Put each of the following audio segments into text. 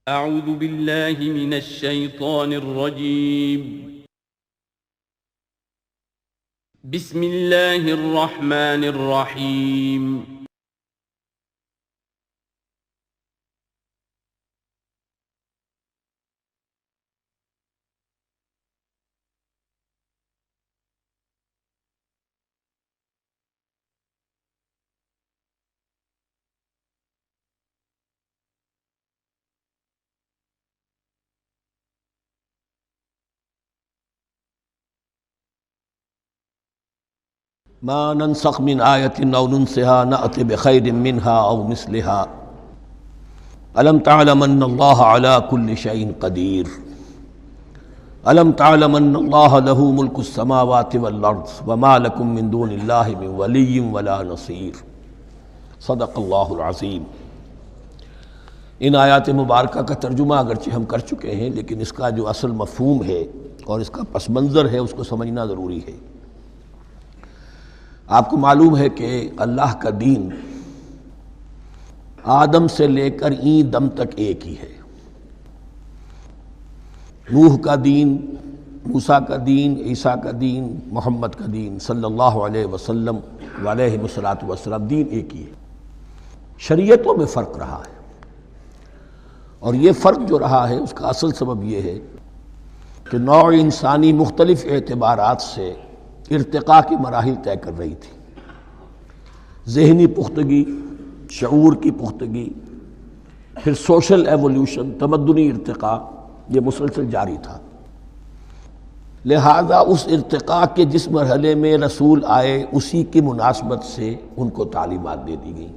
اعوذ باللہ من الشیطان الرجیم بسم اللہ الرحمن الرحیم ما ننسخ من آیة أو ننسها نأت بخير منها أو مثلها ألم تعلم أن الله على كل شيء قدير ألم تعلم أن الله له ملك السماوات والأرض وما لكم من دون الله من ولي ولا نصير صدق الله العظيم۔ ان آیات مبارکہ کا ترجمہ اگرچہ ہم کر چکے ہیں، لیکن اس کا جو اصل مفہوم ہے اور اس کا پس منظر ہے اس کو سمجھنا ضروری ہے۔ آپ کو معلوم ہے کہ اللہ کا دین آدم سے لے کر این دم تک ایک ہی ہے۔ نوح کا دین، موسیٰ کا دین، عیسیٰ کا دین، محمد کا دین صلی اللہ علیہ وسلم علیہ الصلوۃ دین ایک ہی ہے۔ شریعتوں میں فرق رہا ہے، اور یہ فرق جو رہا ہے اس کا اصل سبب یہ ہے کہ نوع انسانی مختلف اعتبارات سے ارتقاء کی مراحل طے کر رہی تھی۔ ذہنی پختگی، شعور کی پختگی، پھر سوشل ایولیوشن، تمدنی ارتقاء، یہ مسلسل جاری تھا۔ لہذا اس ارتقاء کے جس مرحلے میں رسول آئے اسی کی مناسبت سے ان کو تعلیمات دے دی گئیں۔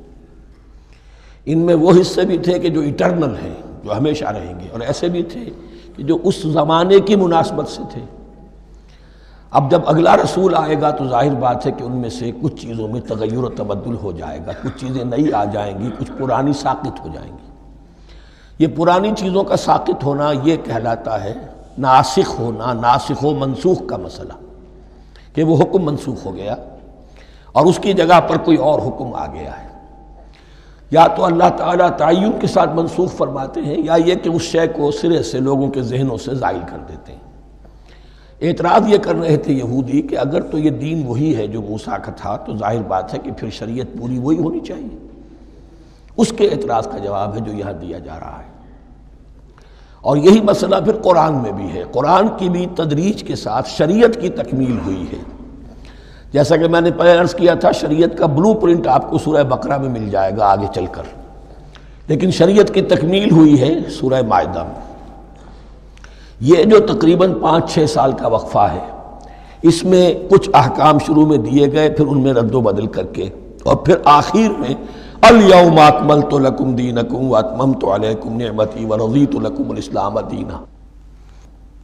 ان میں وہ حصے بھی تھے کہ جو ایٹرنل ہیں، جو ہمیشہ رہیں گے، اور ایسے بھی تھے کہ جو اس زمانے کی مناسبت سے تھے۔ اب جب اگلا رسول آئے گا تو ظاہر بات ہے کہ ان میں سے کچھ چیزوں میں تغیر و تبدل ہو جائے گا، کچھ چیزیں نئی آ جائیں گی، کچھ پرانی ساقط ہو جائیں گی۔ یہ پرانی چیزوں کا ساقط ہونا یہ کہلاتا ہے ناسخ ہونا، ناسخ و منسوخ کا مسئلہ، کہ وہ حکم منسوخ ہو گیا اور اس کی جگہ پر کوئی اور حکم آ گیا ہے۔ یا تو اللہ تعالیٰ تعین کے ساتھ منسوخ فرماتے ہیں، یا یہ کہ اس شے کو سرے سے لوگوں کے ذہنوں سے زائل کر دیتے ہیں۔ اعتراض یہ کر رہے تھے یہودی کہ اگر تو یہ دین وہی ہے جو موسیٰ کا تھا تو ظاہر بات ہے کہ پھر شریعت پوری وہی ہونی چاہیے۔ اس کے اعتراض کا جواب ہے جو یہاں دیا جا رہا ہے، اور یہی مسئلہ پھر قرآن میں بھی ہے۔ قرآن کی بھی تدریج کے ساتھ شریعت کی تکمیل ہوئی ہے۔ جیسا کہ میں نے پہلے عرض کیا تھا، شریعت کا بلو پرنٹ آپ کو سورہ بقرہ میں مل جائے گا آگے چل کر، لیکن شریعت کی تکمیل ہوئی ہے سورہ مائدہ میں۔ یہ جو تقریباً 5-6 سال کا وقفہ ہے، اس میں کچھ احکام شروع میں دیے گئے، پھر ان میں رد و بدل کر کے، اور پھر آخر میں الیوم اکملت لکم دینکم واتممت علیکم نعمتی ورضیت لکم الاسلام دینا۔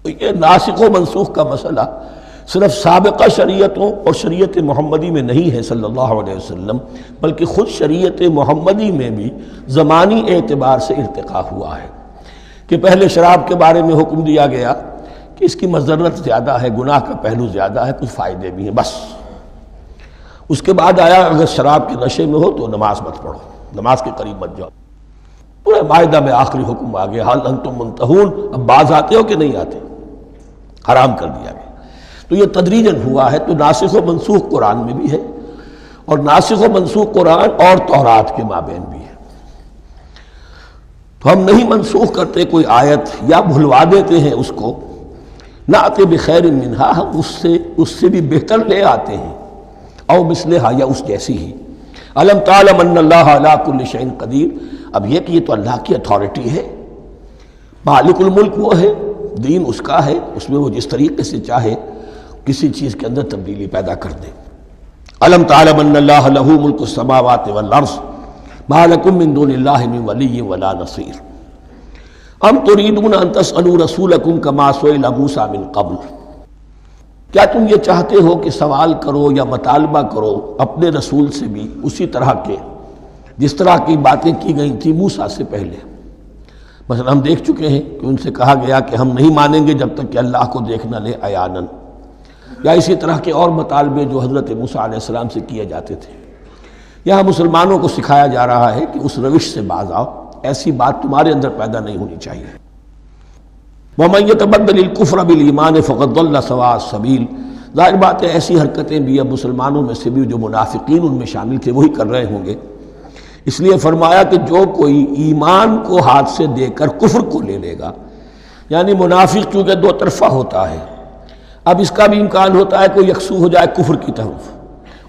تو یہ ناسخ و منسوخ کا مسئلہ صرف سابقہ شریعتوں اور شریعت محمدی میں نہیں ہے صلی اللہ علیہ وسلم، بلکہ خود شریعت محمدی میں بھی زمانی اعتبار سے ارتقاء ہوا ہے کہ پہلے شراب کے بارے میں حکم دیا گیا کہ اس کی مضرت زیادہ ہے، گناہ کا پہلو زیادہ ہے، کچھ فائدے بھی ہیں، بس۔ اس کے بعد آیا اگر شراب کے نشے میں ہو تو نماز مت پڑھو، نماز کے قریب مت جاؤ۔ پورے مائدہ میں آخری حکم آ گیا، حل انتم منتہون، اب باز آتے ہو کہ نہیں آتے، حرام کر دیا گیا۔ تو یہ تدریجاً ہوا ہے۔ تو ناسخ و منسوخ قرآن میں بھی ہے، اور ناسخ و منسوخ قرآن اور تورات کے مابین بھی ہے۔ تو ہم نہیں منسوخ کرتے کوئی آیت یا بھلوا دیتے ہیں اس کو، نأت بخیر منہا، ہم اس سے بھی بہتر لے آتے ہیں، او مثلہا، یا اس جیسی ہی۔ الم تعلم ان اللہ علی کل شیء قدیر، اب یہ کہ یہ تو اللہ کی اتھارٹی ہے، مالک الملک وہ ہے، دین اس کا ہے، اس میں وہ جس طریقے سے چاہے کسی چیز کے اندر تبدیلی پیدا کر دے۔ الم تعلم ان اللہ لہ ملک السماوات والارض ما لکم من دون اللہ من ولی ولا نصیر ام تریدون ان تسألوا رسولکم کما سئل موسیٰ من قبل، کیا تم یہ چاہتے ہو کہ سوال کرو یا مطالبہ کرو اپنے رسول سے بھی اسی طرح کے جس طرح کی باتیں کی گئی تھی موسیٰ سے پہلے؟ مثلا ہم دیکھ چکے ہیں کہ ان سے کہا گیا کہ ہم نہیں مانیں گے جب تک کہ اللہ کو دیکھ نہ لے عیاناً، یا اسی طرح کے اور مطالبے جو حضرت موسیٰ علیہ السلام سے کیے جاتے تھے۔ یہاں مسلمانوں کو سکھایا جا رہا ہے کہ اس روش سے باز آؤ ایسی بات تمہارے اندر پیدا نہیں ہونی چاہیے۔ وَمَن يَتَبَدَّلِ الْكُفْرَ بِالْإِيمَانِ فَقَدْ ضَلَّ سَوَاءَ السَّبِيلِ، ظاہر بات ہے ایسی حرکتیں بھی اب مسلمانوں میں سے بھی جو منافقین ان میں شامل تھے وہی کر رہے ہوں گے۔ اس لیے فرمایا کہ جو کوئی ایمان کو ہاتھ سے دے کر کفر کو لے لے گا، یعنی منافق چونکہ دو طرفہ ہوتا ہے، اب اس کا بھی امکان ہوتا ہے کہ یکسو ہو جائے کفر کی طرف،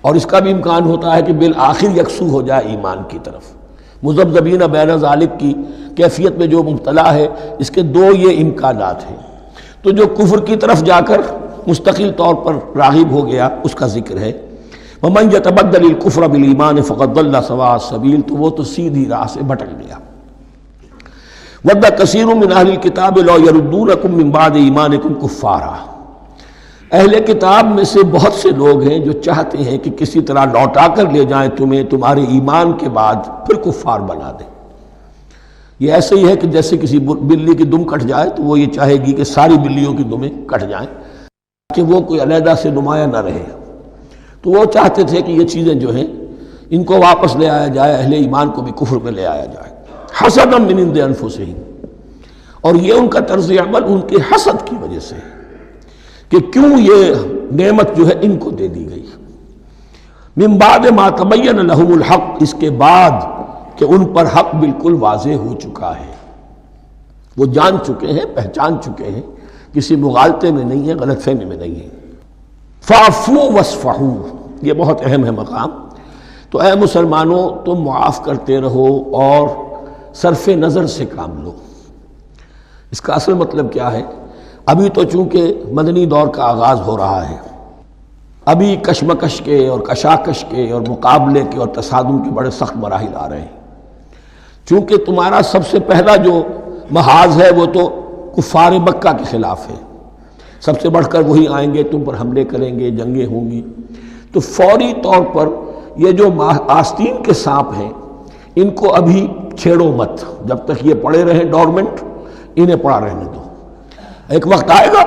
اور اس کا بھی امکان ہوتا ہے کہ بالآخر یکسو ہو جائے ایمان کی طرف۔ مذبذبین بین ذالک کی کیفیت میں جو مبتلا ہے، اس کے دو یہ امکانات ہیں۔ تو جو کفر کی طرف جا کر مستقل طور پر راغب ہو گیا اس کا ذکر ہے۔ وَمَن يَتَبَدَّلِ الْكُفْرَ بِالْإِيمَانِ فَقَدْ ضَلَّ سَوَاءَ السَّبِيلِ، تو وہ تو سیدھی راہ سے بھٹک گیا۔ وَدَّ كَثِيرٌ مِّنْ أَهْلِ الْكِتَابِ لَوْ يَرُدُّونَكُم مِّن بَعْدِ إِيمَانِكُمْ كُفَّارًا، اہل کتاب میں سے بہت سے لوگ ہیں جو چاہتے ہیں کہ کسی طرح لوٹا کر لے جائیں تمہیں تمہارے ایمان کے بعد، پھر کفار بنا دیں۔ یہ ایسے ہی ہے کہ جیسے کسی بلی کی دم کٹ جائے تو وہ یہ چاہے گی کہ ساری بلیوں کی دمیں کٹ جائیں کہ وہ کوئی علیحدہ سے نمایاں نہ رہے۔ تو وہ چاہتے تھے کہ یہ چیزیں جو ہیں ان کو واپس لے آیا جائے، اہل ایمان کو بھی کفر میں لے آیا جائے۔ حسدا من عند انفسہم، اور یہ ان کا طرز عمل ان کے حسد کی وجہ سے کہ کیوں یہ نعمت جو ہے ان کو دے دی گئی۔ من بعد ما تبین لہم الحق، اس کے بعد کہ ان پر حق بالکل واضح ہو چکا ہے، وہ جان چکے ہیں، پہچان چکے ہیں، کسی مغالطے میں نہیں ہے، غلط فہمی میں نہیں ہے۔ فاعفوا واصفحوا، یہ بہت اہم ہے مقام۔ تو اے مسلمانوں تم معاف کرتے رہو اور صرف نظر سے کام لو۔ اس کا اصل مطلب کیا ہے؟ ابھی تو چونکہ مدنی دور کا آغاز ہو رہا ہے، ابھی کشمکش کے اور کشاکش کے اور مقابلے کے اور تصادم کے بڑے سخت مراحل آ رہے ہیں۔ چونکہ تمہارا سب سے پہلا جو محاذ ہے وہ تو کفار مکہ کے خلاف ہے، سب سے بڑھ کر وہی آئیں گے، تم پر حملے کریں گے، جنگیں ہوں گی۔ تو فوری طور پر یہ جو آستین کے سانپ ہیں ان کو ابھی چھیڑو مت، جب تک یہ پڑے رہیں ڈورمنٹ، انہیں پڑا رہنے دو۔ ایک وقت آئے گا،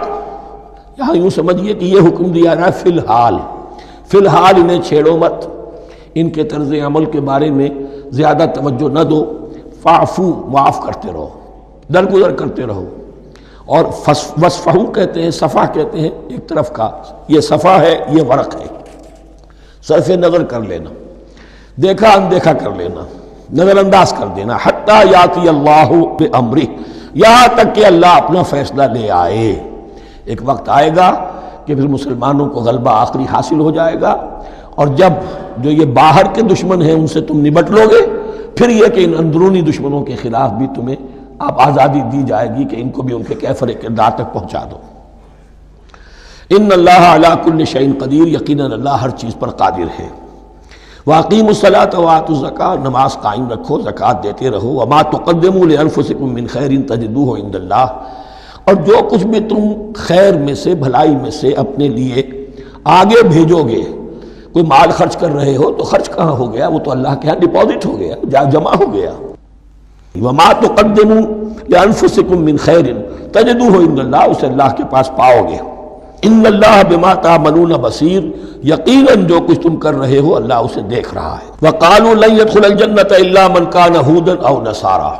یہاں یوں سمجھیے کہ یہ حکم دیا رہا ہے فی الحال انہیں چھیڑو مت، ان کے طرز عمل کے بارے میں زیادہ توجہ نہ دو۔ فاعفو، معاف کرتے رہو، درگزر کرتے رہو۔ اور وصفحو کہتے ہیں، صفح کہتے ہیں ایک طرف کا، یہ صفح ہے، یہ ورق ہے، صرف نظر کر لینا، دیکھا اندیکھا کر لینا، نظر انداز کر دینا۔ حتی یاتی اللہ بامرہ، یہاں تک کہ اللہ اپنا فیصلہ لے آئے۔ ایک وقت آئے گا کہ پھر مسلمانوں کو غلبہ آخری حاصل ہو جائے گا، اور جب جو یہ باہر کے دشمن ہیں ان سے تم نمٹ لو گے، پھر یہ کہ ان اندرونی دشمنوں کے خلاف بھی تمہیں اب آزادی دی جائے گی کہ ان کو بھی ان کے کیفر کردار تک پہنچا دو۔ ان اللہ علی کل شیء قدیر، یقیناً اللہ ہر چیز پر قادر ہے۔ واقیموا الصلاۃ وآتوا الزکاۃ، نماز قائم رکھو، زکوٰۃ دیتے رہو۔ وما تقدموا لانفسکم من خیر تجدوہ عند اللہ، اور جو کچھ بھی تم خیر میں سے، بھلائی میں سے اپنے لیے آگے بھیجو گے، کوئی مال خرچ کر رہے ہو تو خرچ کہاں ہو گیا؟ وہ تو اللہ کے ہاں ڈپازٹ ہو گیا، جمع ہو گیا۔ وما تقدموا لانفسکم من خیر تجدوہ عند اللہ، اسے اللہ کے پاس پاؤ گے۔ ان اللہ بما تعملون بصیر، یقیناً جو کچھ تم کر رہے ہو اللہ اسے دیکھ رہا ہے۔ وقالوا لن يدخل الجنۃ الا من كان هودا او نصارى،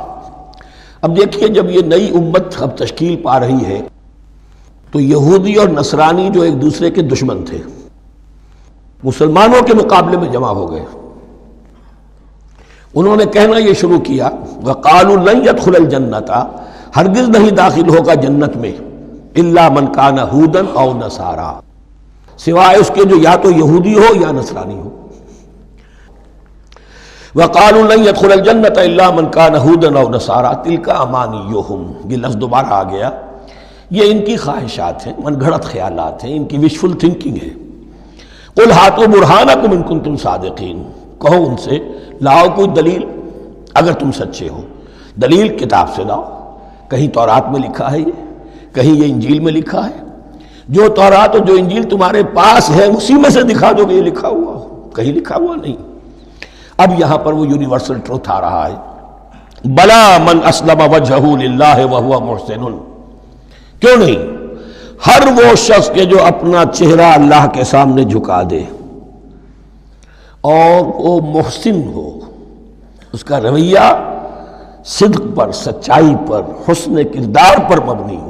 اب دیکھیے جب یہ نئی امت اب تشکیل پا رہی ہے تو یہودی اور نصرانی جو ایک دوسرے کے دشمن تھے مسلمانوں کے مقابلے میں جمع ہو گئے، انہوں نے کہنا یہ شروع کیا، وقالوا لن يدخل الجنۃ، ہرگز نہیں داخل ہوگا جنت میں، الا من کان ہودا او نصارا، سوائے اس کے جو یا تو یہودی ہو یا نصرانی ہو۔ وقالوا لن يدخل الجنۃ الا من کان ہودا او نصارا تلک امانیہم، یہ لفظ دوبارہ آ گیا، یہ ان کی خواہشات ہیں، من گھڑت خیالات ہیں، ان کی وشفل تھنکنگ ہے۔ قل ہاتوا برہانکم ان کنتم صادقین، کہو ان سے لاؤ کوئی دلیل اگر تم سچے ہو، دلیل کتاب سے لاؤ، کہیں تورات میں لکھا ہے، یہ کہیں یہ انجیل میں لکھا ہے، جو تورات اور جو انجیل تمہارے پاس ہے اسی میں سے دکھا دو کہ یہ لکھا ہوا ہو، کہیں لکھا ہوا نہیں۔ اب یہاں پر وہ یونیورسل ٹروتھ آ رہا ہے، بلا من اسلم وجہہ للہ وہو محسن، کیوں نہیں، ہر وہ شخص کے جو اپنا چہرہ اللہ کے سامنے جھکا دے اور وہ محسن ہو، اس کا رویہ صدق پر، سچائی پر، حسن کردار پر مبنی ہو،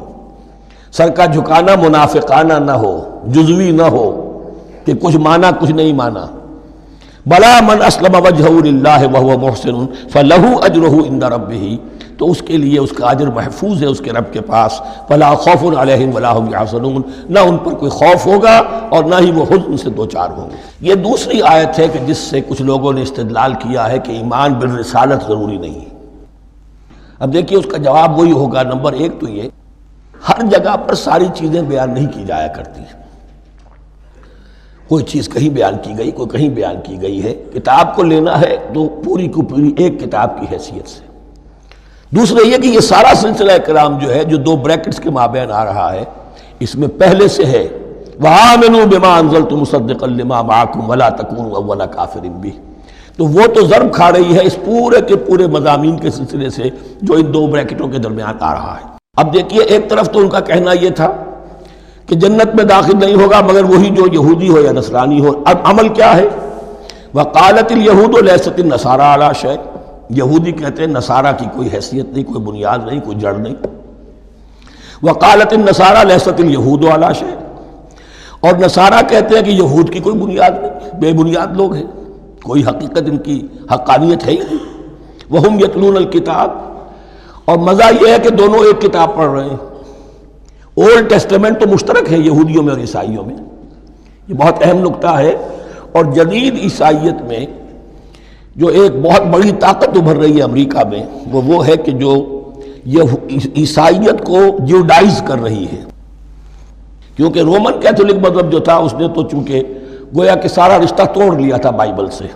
سر کا جھکانا منافقانہ نہ ہو، جزوی نہ ہو کہ کچھ مانا کچھ نہیں مانا۔ بلا من اسلم وجہہ للہ وہو محسن فلہ اجرہ عند ربہ، تو اس کے لیے اس کا اجر محفوظ ہے اس کے رب کے پاس۔ فلا خوف علیہم ولا هم یحزنون، نہ ان پر کوئی خوف ہوگا اور نہ ہی وہ حزن سے دوچار ہوں گے۔ یہ دوسری آیت ہے کہ جس سے کچھ لوگوں نے استدلال کیا ہے کہ ایمان بالرسالت ضروری نہیں ہے۔ اب دیکھیے اس کا جواب وہی ہوگا، نمبر ایک تو یہ، ہر جگہ پر ساری چیزیں بیان نہیں کی جایا کرتی، کوئی چیز کہیں بیان کی گئی، کوئی کہیں بیان کی گئی ہے۔ کتاب کو لینا ہے تو پوری کو پوری ایک کتاب کی حیثیت سے۔ دوسرا یہ کہ یہ سارا سلسلہ کرام جو ہے، جو دو بریکٹس کے مابین آ رہا ہے، اس میں پہلے سے ہے وَآمِنُوا بِمَا أَنزَلْتُ مُصَدِّقًا لِمَا مَعَكُمْ وَلَا تَكُونُوا أَوَّلَ كَافِرٍ بِهِ، تو وہ تو ضرب کھا رہی ہے اس پورے کے پورے مضامین کے سلسلے سے جو ان دو بریکٹوں کے درمیان آ رہا ہے۔ اب دیکھیے ایک طرف تو ان کا کہنا یہ تھا کہ جنت میں داخل نہیں ہوگا مگر وہی جو یہودی ہو یا نصرانی ہو۔ اب عمل کیا ہے؟ وَقَالَتِ الْيَهُودُ لَيْسَتِ النَّصَارَىٰ عَلَىٰ شَيْءٍ، یہودی کہتے ہیں نصارہ کی کوئی حیثیت نہیں، کوئی بنیاد نہیں، کوئی جڑ نہیں۔ وَقَالَتِ النَّصَارَىٰ لَيْسَتِ الْيَهُودُ عَلَىٰ شَيْءٍ، اور نصارہ کہتے ہیں کہ یہود کی کوئی بنیاد نہیں، بے بنیاد لوگ ہیں، کوئی حقیقت ان کی حقانیت ہے ہی نہیں۔ وَهُمْ يَتْلُونَ الْكِتَابَ، اور مزہ یہ ہے کہ دونوں ایک کتاب پڑھ رہے ہیں۔ اولڈ ٹیسٹمنٹ تو مشترک ہے یہودیوں میں اور عیسائیوں میں، یہ بہت اہم نکتہ ہے۔ اور جدید عیسائیت میں جو ایک بہت بڑی طاقت ابھر رہی ہے امریکہ میں، وہ ہے کہ جو یہ عیسائیت کو جیوڈائز کر رہی ہے، کیونکہ رومن کیتھولک مذہب جو تھا اس نے تو چونکہ گویا کہ سارا رشتہ توڑ لیا تھا بائبل سے،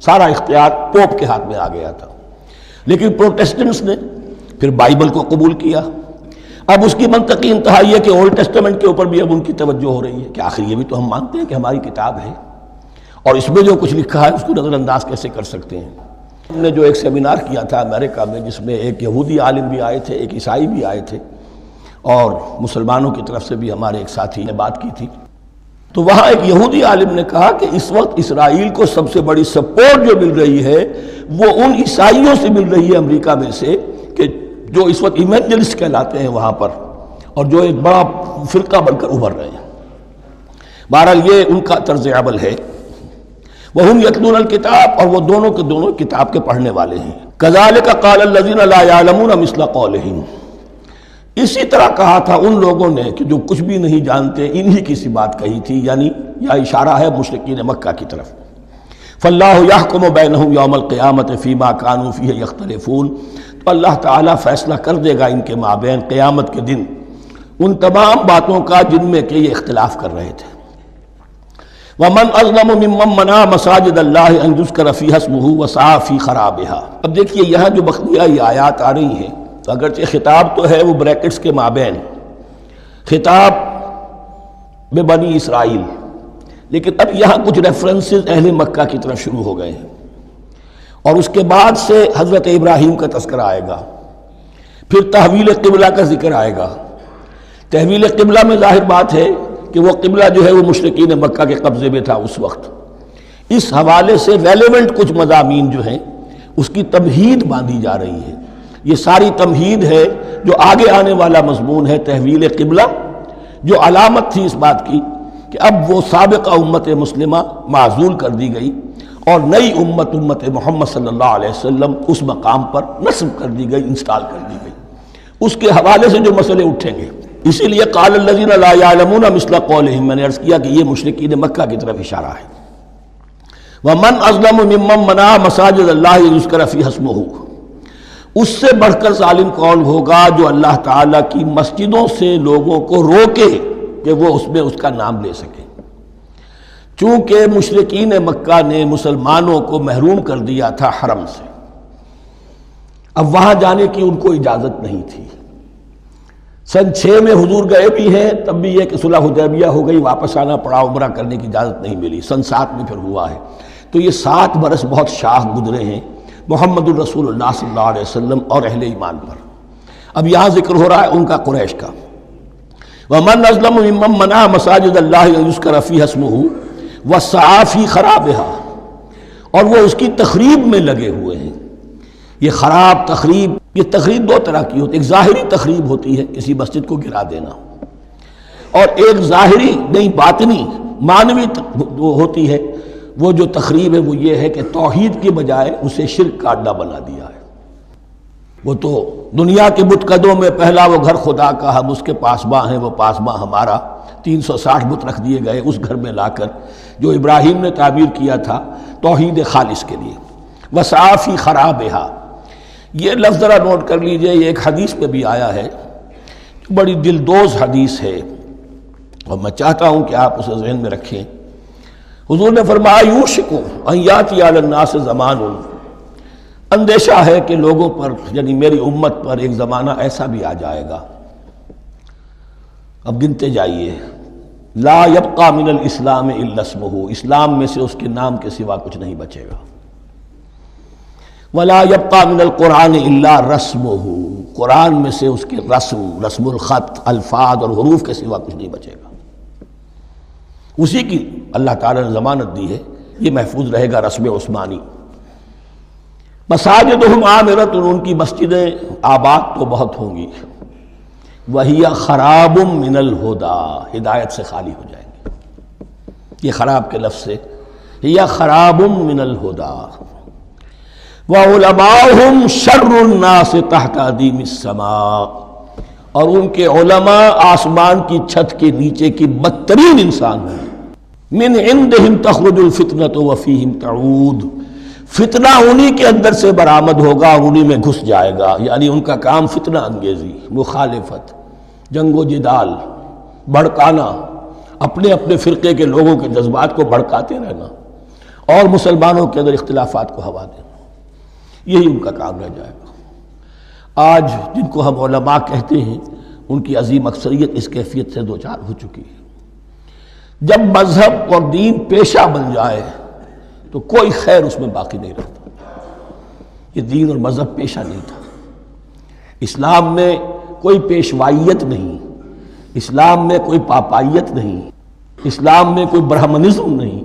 سارا اختیار پوپ کے ہاتھ میں آ گیا تھا، لیکن پروٹیسٹنٹس نے پھر بائبل کو قبول کیا۔ اب اس کی منطقی انتہا یہ کہ اولڈ ٹیسٹمنٹ کے اوپر بھی اب ان کی توجہ ہو رہی ہے کہ آخر یہ بھی تو ہم مانتے ہیں کہ ہماری کتاب ہے، اور اس میں جو کچھ لکھا ہے اس کو نظر انداز کیسے کر سکتے ہیں۔ ہم نے جو ایک سیمینار کیا تھا امریکہ میں، جس میں ایک یہودی عالم بھی آئے تھے، ایک عیسائی بھی آئے تھے، اور مسلمانوں کی طرف سے بھی ہمارے ایک ساتھی نے بات کی تھی، تو وہاں ایک یہودی عالم نے کہا کہ اس وقت اسرائیل کو سب سے بڑی سپورٹ جو مل رہی ہے وہ ان عیسائیوں سے مل رہی ہے امریکہ میں سے، کہ جو اس وقت ایونجلسٹ کہلاتے ہیں وہاں پر، اور جو ایک بڑا فرقہ بن کر ابھر رہے ہیں۔ بہرحال یہ ان کا طرز عمل ہے۔ وَهُمْ يَتْلُونَ الْكِتَابَ، اور وہ دونوں کے دونوں کتاب کے پڑھنے والے ہیں۔ كَذَلِكَ قَالَ الَّذِينَ لَا يَعْلَمُونَ مِثْلَ قَوْلِهِمْ، اسی طرح کہا تھا ان لوگوں نے کہ جو کچھ بھی نہیں جانتے انہی کی سی بات کہی تھی، یعنی یہ اشارہ ہے مشرکین مکہ کی طرف۔ فَاللَّهُ يَحْكُمُ بَيْنَهُمْ يَوْمَ الْقِيَامَةِ فِيمَا كَانُوا فِيهِ يَخْتَلِفُونَ، تو اللہ تعالیٰ فیصلہ کر دے گا ان کے مابین قیامت کے دن ان تمام باتوں کا جن میں کہ یہ اختلاف کر رہے تھے۔ وَمَنْ أَظْلَمُ مِمَّنْ مَنَعَ مَسَاجِدَ اللَّهِ أَنْ يُذْكَرَ فِيهَا اسْمُهُ وَسَعَىٰ فِي خَرَابِهَا۔ اب دیکھیے یہاں جو بخلیہ یہ آیات آ رہی ہیں، اگرچہ خطاب تو ہے وہ بریکٹس کے مابین، خطاب میں بنی اسرائیل، لیکن اب یہاں کچھ ریفرنسز اہل مکہ کی طرف شروع ہو گئے ہیں، اور اس کے بعد سے حضرت ابراہیم کا تذکرہ آئے گا، پھر تحویل قبلہ کا ذکر آئے گا۔ تحویل قبلہ میں ظاہر بات ہے کہ وہ قبلہ جو ہے وہ مشرکین مکہ کے قبضے میں تھا اس وقت، اس حوالے سے ریلیونٹ کچھ مضامین جو ہیں اس کی تمہید باندھی جا رہی ہے۔ یہ ساری تمہید ہے جو آگے آنے والا مضمون ہے تحویل قبلہ، جو علامت تھی اس بات کی کہ اب وہ سابقہ امت مسلمہ معزول کر دی گئی اور نئی امت محمد صلی اللہ علیہ وسلم اس مقام پر نصب کر دی گئی، انسٹال کر دی گئی۔ اس کے حوالے سے جو مسئلے اٹھیں گے، اسی لیے قال الذین لا یعلمون مثل قولہم، میں نے عرض کیا کہ یہ مشرکین مکہ کی طرف اشارہ ہے۔ ومن اظلم ممن منع مساجد اللہ یذکر فیہا اسمہ، اس سے بڑھ کر ظالم کون ہوگا جو اللہ تعالیٰ کی مسجدوں سے لوگوں کو روکے کہ وہ اس میں اس کا نام لے سکے۔ چونکہ مشرکین مکہ نے مسلمانوں کو محروم کر دیا تھا حرم سے، اب وہاں جانے کی ان کو اجازت نہیں تھی۔ سن 6 میں حضور گئے بھی ہیں، تب بھی یہ کہ صلح حدیبیہ ہو گئی، واپس آنا پڑا، عمرہ کرنے کی اجازت نہیں ملی۔ سن 7 میں پھر ہوا ہے، تو یہ 7 برس بہت شاہ گزرے ہیں محمد الرسول اللہ صلی اللہ علیہ وسلم اور اہل ایمان پر۔ اب یہاں ذکر ہو رہا ہے ان کا، قریش کا۔ وَمَنْ أَظْلَمُ مِمَّنْ مَنَعَ مَسَاجِدَ اللَّهِ أَنْ يُذْكَرَ فِيهَا اسْمُهُ وَسَعَىٰ فِي خَرَابِهَا، اور وہ اس کی تخریب میں لگے ہوئے ہیں۔ یہ خراب تخریب یہ تخریب دو طرح کی ہوتی ہے، ایک ظاہری تخریب ہوتی ہے کسی مسجد کو گرا دینا، اور ایک ظاہری نہیں باطنی معنوی ہوتی ہے۔ وہ جو تخریب ہے وہ یہ ہے کہ توحید کی بجائے اسے شرک کا اڈا بنا دیا ہے۔ وہ تو دنیا کے بت قدوں میں پہلا وہ گھر خدا کا، ہم اس کے پاسباں ہیں، وہ پاسباں ہمارا، 360 بت رکھ دیے گئے اس گھر میں لا کر، جو ابراہیم نے تعبیر کیا تھا توحید خالص کے لیے۔ وَسَعَىٰ خَرَابِهَا، یہ لفظ ذرا نوٹ کر لیجئے، یہ ایک حدیث میں بھی آیا ہے، بڑی دلدوز حدیث ہے، اور میں چاہتا ہوں کہ آپ اسے ذہن میں رکھیں۔ حضور نے فرمایا یوشک ان یاتی علی الناس زمان، اندیشہ ہے کہ لوگوں پر یعنی میری امت پر ایک زمانہ ایسا بھی آ جائے گا، اب گنتے جائیے، لا یبقى من الاسلام الا اسمہ، اسلام میں سے اس کے نام کے سوا کچھ نہیں بچے گا، ولا یبقى من القرآن الا رسمہ، قرآن میں سے اس کے رسم الخط، الفاظ اور حروف کے سوا کچھ نہیں بچے گا، اسی کی اللہ تعالیٰ نے ضمانت دی ہے، یہ محفوظ رہے گا رسم عثمانی۔ مساجدہم عامرۃ، ان کی مسجدیں آباد تو بہت ہوں گی، وَهِيَ خَرَابٌ مِّنَ الْهُدَىٰ، ہدایت سے خالی ہو جائیں گے، یہ خراب کے لفظ سے، هِيَ خَرَابٌ مِّنَ الْهُدَىٰ وَعُلَمَاؤُهُمْ شَرُّ النَّاسِ تَحْتَ عَدِيمِ السَّمَاءِ، اور ان کے علماء آسمان کی چھت کے نیچے کی بدترین انسان ہیں، من عندہم تخرج الفتنۃ وفیہم تعود، فتنہ انہی کے اندر سے برآمد ہوگا، انہی میں گھس جائے گا، یعنی ان کا کام فتنہ انگیزی، مخالفت، جنگ و جدال، بھڑکانا، اپنے اپنے فرقے کے لوگوں کے جذبات کو بھڑکاتے رہنا اور مسلمانوں کے اندر اختلافات کو ہوا دینا، یہی ان کا کام رہ جائے گا۔ آج جن کو ہم علماء کہتے ہیں ان کی عظیم اکثریت اس کیفیت سے دوچار ہو چکی ہے۔ جب مذہب اور دین پیشہ بن جائے تو کوئی خیر اس میں باقی نہیں رہتا۔ یہ دین اور مذہب پیشہ نہیں تھا، اسلام میں کوئی پیشوائیت نہیں، اسلام میں کوئی پاپائیت نہیں، اسلام میں کوئی برہمنزم نہیں،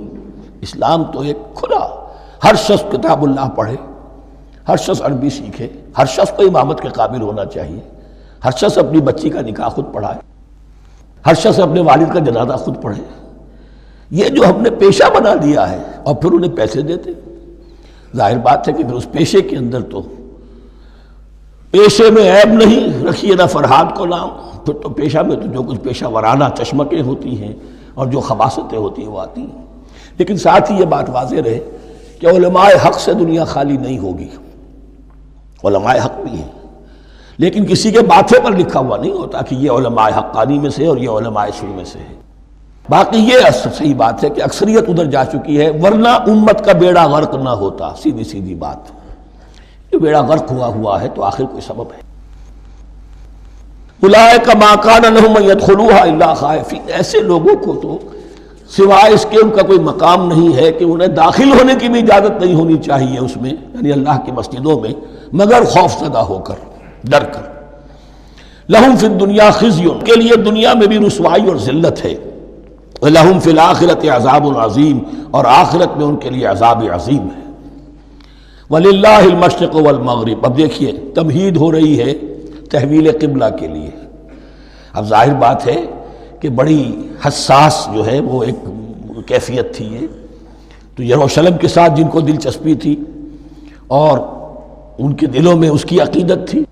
اسلام تو ایک کھلا، ہر شخص کتاب اللہ پڑھے، ہر شخص عربی سیکھے، ہر شخص کو امامت کے قابل ہونا چاہیے، ہر شخص اپنی بچی کا نکاح خود پڑھائے، ہر شخص اپنے والد کا جنازہ خود پڑھے۔ یہ جو ہم نے پیشہ بنا دیا ہے اور پھر انہیں پیسے دیتے، ظاہر بات ہے کہ پھر اس پیشے کے اندر تو پیشے میں عیب نہیں، رکھیے نہ فرہاد کو نام، پھر تو پیشہ میں تو جو کچھ پیشہ ورانہ چشمکیں ہوتی ہیں اور جو خباثتیں ہوتی ہیں وہ آتی ہیں۔ لیکن ساتھ ہی یہ بات واضح رہے کہ علماء حق سے دنیا خالی نہیں ہوگی، علماء حق بھی ہیں، لیکن کسی کے ماتھے پر لکھا ہوا نہیں ہوتا کہ یہ علماء حقانی میں سے اور یہ علماء سو میں سے ہے۔ باقی یہ صحیح بات ہے کہ اکثریت ادھر جا چکی ہے، ورنہ امت کا بیڑا غرق نہ ہوتا، سیدھی سیدھی بات، یہ بیڑا غرق ہوا ہے تو آخر کوئی سبب ہے۔ اولئک ما کان لہم ان یدخلوها الا خائفین، ایسے لوگوں کو تو سوائے اس کے ان کا کوئی مقام نہیں ہے کہ انہیں داخل ہونے کی بھی اجازت نہیں ہونی چاہیے اس میں، یعنی اللہ کی مسجدوں میں، مگر خوف زدہ ہو کر، ڈر کر۔ لہم فی الدنیا خزی، کے لیے دنیا میں بھی رسوائی اور ذلت ہے، لہم فی الآخرۃ عذاب عظیم، اور آخرت میں ان کے لیے عذاب عظیم ہے۔ وللہ المشرق والمغرب، اب دیکھیے تمہید ہو رہی ہے تحویل قبلہ کے لیے۔ اب ظاہر بات ہے کہ بڑی حساس جو ہے وہ ایک کیفیت تھی یہ، تو یروشلم کے ساتھ جن کو دلچسپی تھی اور ان کے دلوں میں اس کی عقیدت تھی،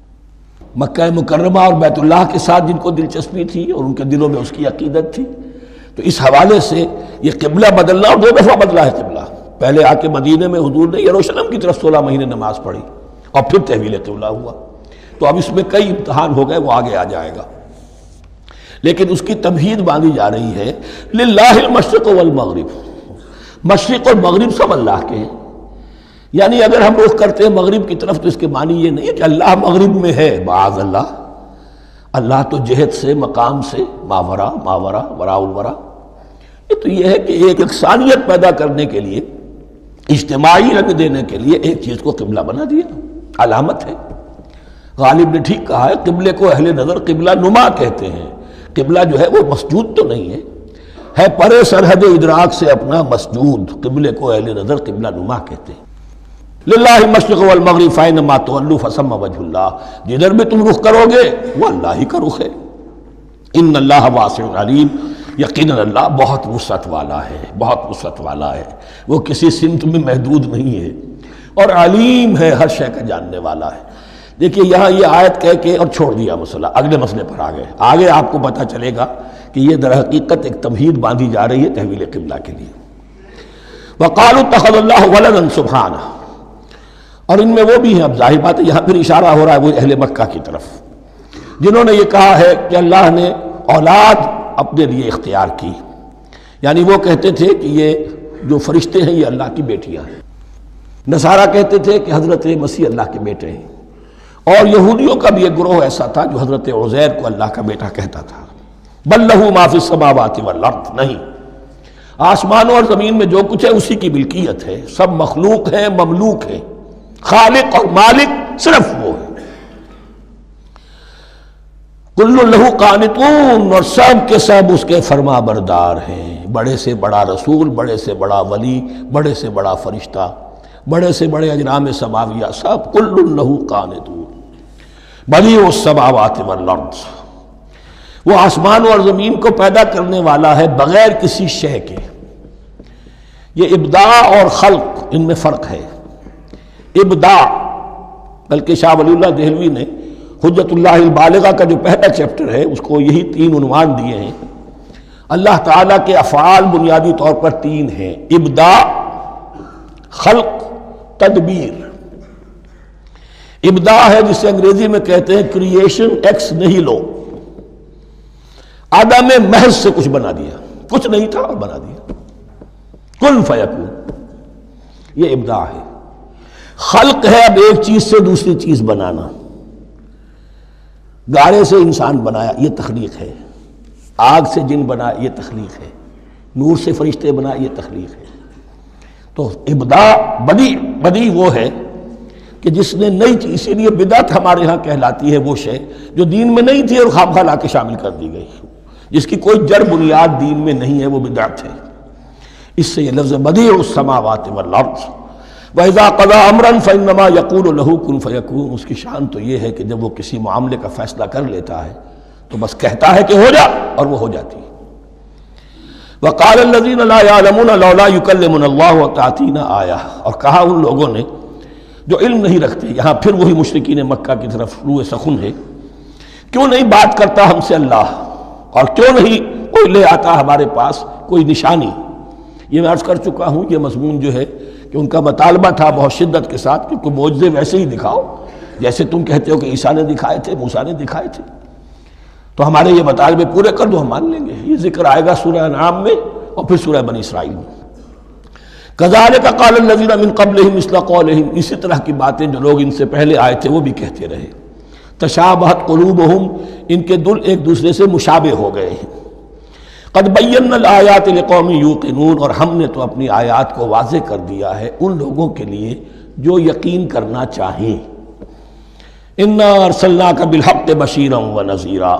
مکہ مکرمہ اور بیت اللہ کے ساتھ جن کو دلچسپی تھی اور ان کے دلوں میں اس کی عقیدت تھی، تو اس حوالے سے یہ قبلہ بدلنا، اور 2 دفعہ بدلا ہے قبلہ۔ پہلے آ کے مدینے میں حضور نے یروشلم کی طرف 16 مہینے نماز پڑھی اور پھر تحویل قبلہ ہوا، تو اب اس میں کئی امتحان ہو گئے، وہ آگے آ جائے گا، لیکن اس کی تمہید باندھی جا رہی ہے۔ للہ المشرق والمغرب، مشرق اور مغرب سب اللہ کے ہیں، یعنی اگر ہم رخ کرتے ہیں مغرب کی طرف تو اس کے معنی یہ نہیں ہے کہ اللہ مغرب میں ہے، معاذ اللہ، اللہ تو جہت سے، مقام سے، ماورا وراء الورا۔ یہ تو یہ ہے کہ ایک یکسانیت پیدا کرنے کے لیے، اجتماعی رنگ دینے کے لیے ایک چیز کو قبلہ بنا دیا، علامت ہے۔ غالب نے ٹھیک کہا ہے، قبلے کو اہل نظر قبلہ نما کہتے ہیں۔ قبلہ جو ہے وہ مسجود تو نہیں ہے پرے سرحد ادراک سے اپنا مسجود، قبلے کو اہل نظر قبلہ نما کہتے ہیں۔ للہ المشرق والمغرب فینما تولوا فثم وجہ اللہ، جدھر بھی تم رخ کرو گے وہ اللہ ہی کا رخ ہے۔ ان اللہ واسع علیم، یقیناً اللہ بہت وسعت والا ہے، بہت وسعت والا ہے، وہ کسی سمت میں محدود نہیں ہے، اور علیم ہے، ہر شے کا جاننے والا ہے۔ دیکھیے یہاں یہ آیت کہہ کے اور چھوڑ دیا مسئلہ، اگلے مسئلے پر آ گئے۔ آگے آپ کو پتہ چلے گا کہ یہ در حقیقت ایک تمہید باندھی جا رہی ہے تحویل قبلہ کے لیے۔ وقالوا اتخذ اللہ ولدا سبحانہ، اور ان میں وہ بھی ہیں، اب ظاہر بات ہے یہاں پھر اشارہ ہو رہا ہے وہ اہل مکہ کی طرف، جنہوں نے یہ کہا ہے کہ اللہ نے اولاد اپنے لیے اختیار کی، یعنی وہ کہتے تھے کہ یہ جو فرشتے ہیں یہ اللہ کی بیٹیاں ہیں، نصارہ کہتے تھے کہ حضرت مسیح اللہ کے بیٹے ہیں، اور یہودیوں کا بھی ایک گروہ ایسا تھا جو حضرت عزیر کو اللہ کا بیٹا کہتا تھا۔ بل لہ ما فی السماوات والارض، نہیں، آسمانوں اور زمین میں جو کچھ ہے اسی کی ملکیت ہے، سب مخلوق ہیں، مملوک ہیں، خالق اور مالک صرف وہ ہے۔ کل لہ قانتون، اور سب کے سب اس کے فرما بردار ہیں، بڑے سے بڑا رسول، بڑے سے بڑا ولی، بڑے سے بڑا فرشتہ، بڑے سے بڑے اجرام سماویہ، سب کل لہ قانتون۔ بدیع السماوات والارض، وہ آسمان اور زمین کو پیدا کرنے والا ہے بغیر کسی شے کے۔ یہ ابداع اور خلق ان میں فرق ہے۔ ابداع، بلکہ شاہ ولی اللہ دہلوی نے حجت اللہ البالغہ کا جو پہلا چیپٹر ہے اس کو یہی 3 عنوان دیے ہیں۔ اللہ تعالیٰ کے افعال بنیادی طور پر 3 ہیں، ابداع، خلق، تدبیر۔ ابداع ہے جسے انگریزی میں کہتے ہیں کریشن ایکس نہیلو، عدم محض سے کچھ بنا دیا، کچھ نہیں تھا اور بنا دیا، کن فیکون، یہ ابداع ہے۔ خلق ہے اب ایک چیز سے دوسری چیز بنانا، گارے سے انسان بنایا، یہ تخلیق ہے، آگ سے جن بنایا، یہ تخلیق ہے، نور سے فرشتے بنائے، یہ تخلیق ہے۔ تو ابداع بدیع وہ ہے کہ جس نے نئی چیز، اسی لیے بدعت ہمارے ہاں کہلاتی ہے وہ شے جو دین میں نہیں تھی اور خواہ لا کے شامل کر دی گئی، جس کی کوئی جڑ بنیاد دین میں نہیں ہے، وہ بدعت ہے۔ اس سے یہ لفظ بدیع السماوات والارض، وَإِذَا قَضَىٰ أَمْرًا فَإِنَّمَا يَقُولُ لَهُ كُن فَيَكُونُ، اس کی شان تو یہ ہے کہ جب وہ کسی معاملے کا فیصلہ کر لیتا ہے تو بس کہتا ہے کہ ہو جا، اور وہ ہو جاتی ہے۔ وَقَالَ الَّذِينَ لَا يَعْلَمُونَ لَوْلَا يُكَلِّمُنَا اللَّهُ وَتَأْتِينَا آیَةٌ، اور کہا ان لوگوں نے جو علم نہیں رکھتے، یہاں پھر وہی مشرکین مکہ کی طرف روح سخن ہے، کیوں نہیں بات کرتا ہم سے اللہ، اور کیوں نہیں کوئی لے آتا ہمارے پاس کوئی نشانی۔ یہ میں عرض کر چکا ہوں، یہ مضمون جو ہے کہ ان کا مطالبہ تھا بہت شدت کے ساتھ کہ کوئی معجزے ویسے ہی دکھاؤ جیسے تم کہتے ہو کہ عیسیٰ نے دکھائے تھے، موسیٰ نے دکھائے تھے، تو ہمارے یہ مطالبے پورے کر دو، ہم مان لیں گے۔ یہ ذکر آئے گا سورہ انعام میں اور پھر سورہ بنی اسرائیل میں۔ کذالک قال الذین من قبلہم مثل قولہم، اسی طرح کی باتیں جو لوگ ان سے پہلے آئے تھے وہ بھی کہتے رہے۔ تشابہت قلوبہم، ان کے دل ایک دوسرے سے مشابہ ہو گئے ہیں۔ قد بینا الآیات لقوم یوقنون، اور ہم نے تو اپنی آیات کو واضح کر دیا ہے ان لوگوں کے لیے جو یقین کرنا چاہیں۔ انا ارسلناک بالحق بشیرا ونذیرا،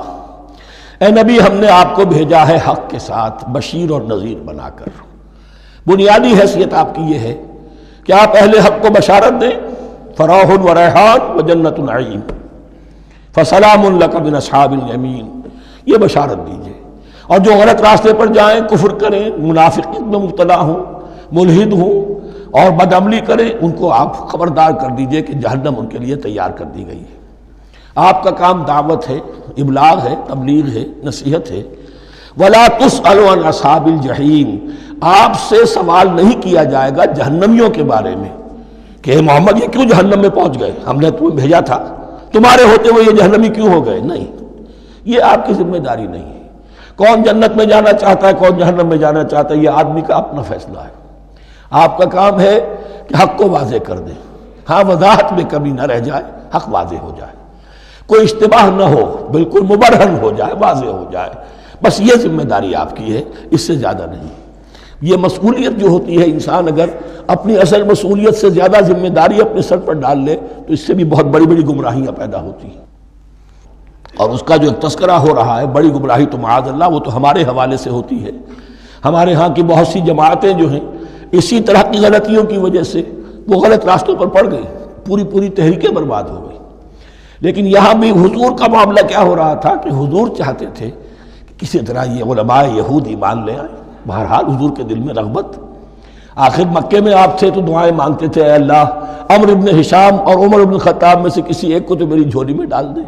اے نبی ہم نے آپ کو بھیجا ہے حق کے ساتھ بشیر اور نذیر بنا کر۔ بنیادی حیثیت آپ کی یہ ہے کہ آپ اہل حق کو بشارت دیں، فراح و ریحان و جنت نعیم، فسلام لک من اصحاب الیمین، یہ بشارت دیجئے۔ اور جو غلط راستے پر جائیں، کفر کریں، منافقت میں مبتلا ہوں، ملحد ہوں اور بدعملی کریں، ان کو آپ خبردار کر دیجئے کہ جہنم ان کے لیے تیار کر دی گئی ہے۔ آپ کا کام دعوت ہے، ابلاغ ہے، تبلیغ ہے، نصیحت ہے۔ وَلَا تُسْأَلُ عَنْ أَصْحَابِ الْجَحِيمِ، آپ سے سوال نہیں کیا جائے گا جہنمیوں کے بارے میں کہ اے محمد یہ کیوں جہنم میں پہنچ گئے، ہم نے تمہیں بھیجا تھا، تمہارے ہوتے ہوئے یہ جہنمی کیوں ہو گئے؟ نہیں، یہ آپ کی ذمہ داری نہیں ہے۔ کون جنت میں جانا چاہتا ہے، کون جہنم میں جانا چاہتا ہے، یہ آدمی کا اپنا فیصلہ ہے۔ آپ کا کام ہے کہ حق کو واضح کر دیں، ہاں وضاحت میں کمی نہ رہ جائے، حق واضح ہو جائے، کوئی اشتباہ نہ ہو، بالکل مبرہن ہو جائے، واضح ہو جائے، بس یہ ذمہ داری آپ کی ہے، اس سے زیادہ نہیں۔ یہ مسئولیت جو ہوتی ہے، انسان اگر اپنی اصل مسئولیت سے زیادہ ذمہ داری اپنے سر پر ڈال لے تو اس سے بھی بہت بڑی بڑی گمراہیاں پیدا ہوتی ہیں، اور اس کا جو ایک تذکرہ ہو رہا ہے بڑی گمراہی تو معاذ اللہ وہ تو ہمارے حوالے سے ہوتی ہے۔ ہمارے ہاں کی بہت سی جماعتیں جو ہیں اسی طرح کی غلطیوں کی وجہ سے وہ غلط راستوں پر پڑ گئی، پوری تحریکیں برباد ہو گئی۔ لیکن یہاں بھی حضور کا معاملہ کیا ہو رہا تھا کہ حضور چاہتے تھے کہ کسی طرح یہ علماء یہود ایمان لے آئیں۔ بہرحال حضور کے دل میں رغبت، آخر مکے میں آپ تھے تو دعائیں مانگتے تھے، اے اللہ عمرو ابن ہشام اور عمر ابن خطاب میں سے کسی ایک کو تو میری جھولی میں ڈال دے۔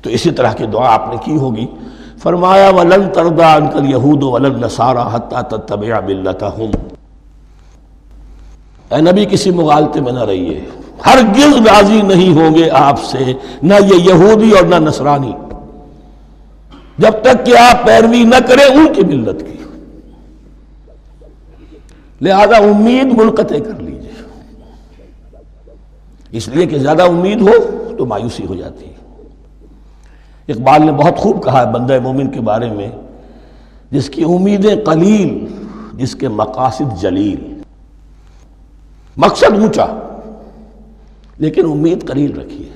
تو اسی طرح کی دعا آپ نے کی ہوگی۔ فرمایا وَلَن تَرْضَىٰ عَنْكَ الْيَهُودُ وَلَا النَّصَارَىٰ حَتَّىٰ تَتَّبِعَ مِلَّتَهُمْ۔ اے نبی کسی مغالطے میں نہ رہیے، ہرگز راضی نہیں ہوں گے آپ سے نہ یہ یہودی اور نہ نصرانی، جب تک کہ آپ پیروی نہ کریں ان کی ملت کی۔ لہذا امید منقطع کر لیجیے، اس لیے کہ زیادہ امید ہو تو مایوسی ہو جاتی ہے۔ اقبال نے بہت خوب کہا ہے بندہ مومن کے بارے میں، جس کی امیدیں قلیل، جس کے مقاصد جلیل۔ مقصد اونچا لیکن امید قلیل رکھیے،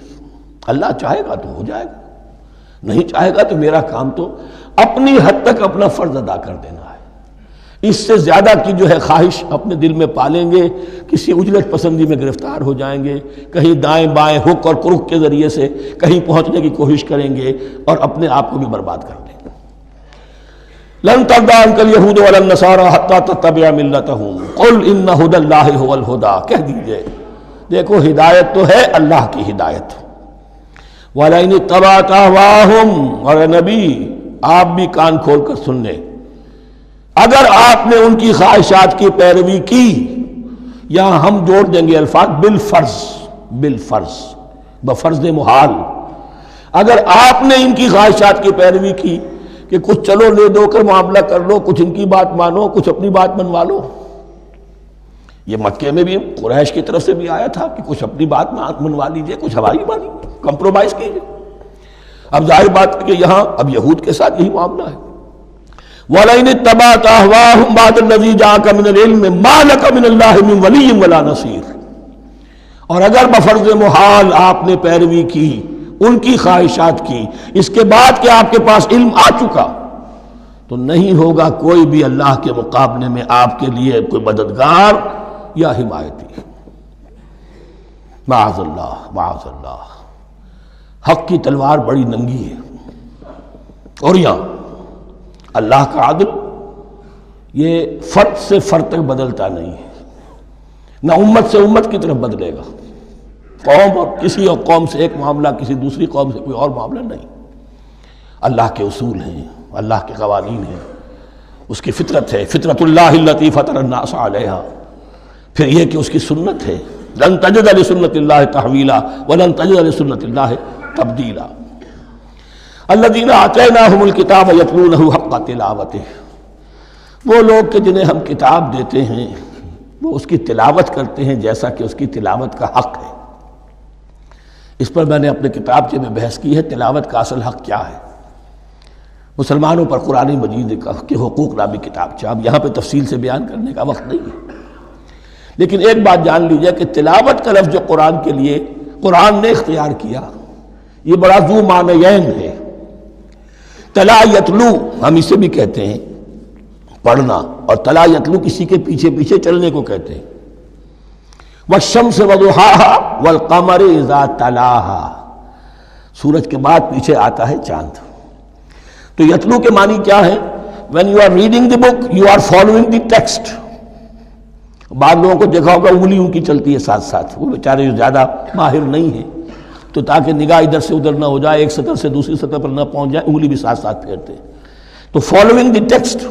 اللہ چاہے گا تو ہو جائے گا، نہیں چاہے گا تو میرا کام تو اپنی حد تک اپنا فرض ادا کر دینا ہے۔ اس سے زیادہ کی جو ہے خواہش اپنے دل میں پالیں گے، کسی اجلت پسندی میں گرفتار ہو جائیں گے، کہیں دائیں بائیں ہک اور کرک کے ذریعے سے کہیں پہنچنے کی کوشش کریں گے اور اپنے آپ کو بھی برباد کر لیں گے۔ لن ترضى عنك اليهود ولا النصارى حتى تتبع ملتهم قل ان هدى الله هو الهدى، کہہ دیجئے دیکھو ہدایت تو ہے اللہ کی ہدایت۔ وَلَئِنِ اتَّبَعْتَ أَهْوَاءَهُمْ، اور نبی آپ بھی کان کھول کر سن لیں، اگر آپ نے ان کی خواہشات کی پیروی کی، یہاں ہم جوڑ دیں گے الفاظ بالفرض بفرض محال، اگر آپ نے ان کی خواہشات کی پیروی کی کہ کچھ چلو لے دو کر معاملہ کر لو، کچھ ان کی بات مانو، کچھ اپنی بات منوا لو۔ یہ مکے میں بھی قریش کی طرف سے بھی آیا تھا کہ کچھ اپنی بات منوا لیجئے، کچھ ہماری مانی، کمپرومائز کیجئے۔ اب ظاہر بات ہے کہ یہاں اب یہود کے ساتھ یہی معاملہ ہے۔ وَلَئِنِ اتَّبَعْتَ أَهْوَاءَهُمْ بَعْدَ الَّذِي جَاءَكَ مِنَ الْعِلْمِ مَا لَكَ مِنَ اللَّهِ مِنْ وَلِيٍّ وَلَا نَصِيرٍ، اور اگر بفرض محال آپ نے پیروی کی ان کی خواہشات کی، اس کے بعد کہ آپ کے پاس علم آ چکا، تو نہیں ہوگا کوئی بھی اللہ کے مقابلے میں آپ کے لیے کوئی مددگار یا حمایتی۔ معاذ اللہ معاذ اللہ، حق کی تلوار بڑی ننگی ہے، اور یہاں اللہ کا عدل یہ فرد سے فرد تک بدلتا نہیں ہے، نہ امت سے امت کی طرف بدلے گا، قوم اور کسی اور قوم سے ایک معاملہ، کسی دوسری قوم سے کوئی اور معاملہ نہیں۔ اللہ کے اصول ہیں، اللہ کے قوانین ہیں، اس کی فطرت ہے، فطرت اللہ التی فطر الناس علیہا، پھر یہ کہ اس کی سنت ہے، لن تجد لسنت اللہ تحویلا ولن تجد لسنت اللہ تبدیلا۔ الذین آتیناہم الکتاب یتلونہ حق تلاوتہ، وہ لوگ کہ جنہیں ہم کتاب دیتے ہیں وہ اس کی تلاوت کرتے ہیں جیسا کہ اس کی تلاوت کا حق ہے۔ اس پر میں نے اپنے کتابچے میں بحث کی ہے، تلاوت کا اصل حق کیا ہے۔ مسلمانوں پر قرآن مجید کے حقوق نامی کتابچہ، اب یہاں پہ تفصیل سے بیان کرنے کا وقت نہیں ہے، لیکن ایک بات جان لیجئے کہ تلاوت کا لفظ جو قرآن کے لیے قرآن نے اختیار کیا، یہ بڑا ذو معنیین ہے۔ تلا یتلو ہم اسے بھی کہتے ہیں پڑھنا، اور تلا یتلو کسی کے پیچھے پیچھے چلنے کو کہتے ہیں۔ والشمس وضحاها والقمر اذا تلاها، سورج کے بعد پیچھے آتا ہے چاند۔ تو یتلو کے معنی کیا ہے؟ when you are reading the book you are following the text۔ بعض لوگوں کو دیکھا ہوگا انگلی ان کی چلتی ہے ساتھ ساتھ، وہ بیچارے جو زیادہ ماہر نہیں ہیں تو تاکہ نگاہ ادھر سے ادھر نہ ہو جائے، ایک سطر سے دوسری سطر پر نہ پہنچ جائے، انگلی بھی ساتھ ساتھ پھیرتے ہیں، تو فالوئنگ دی ٹیکسٹ۔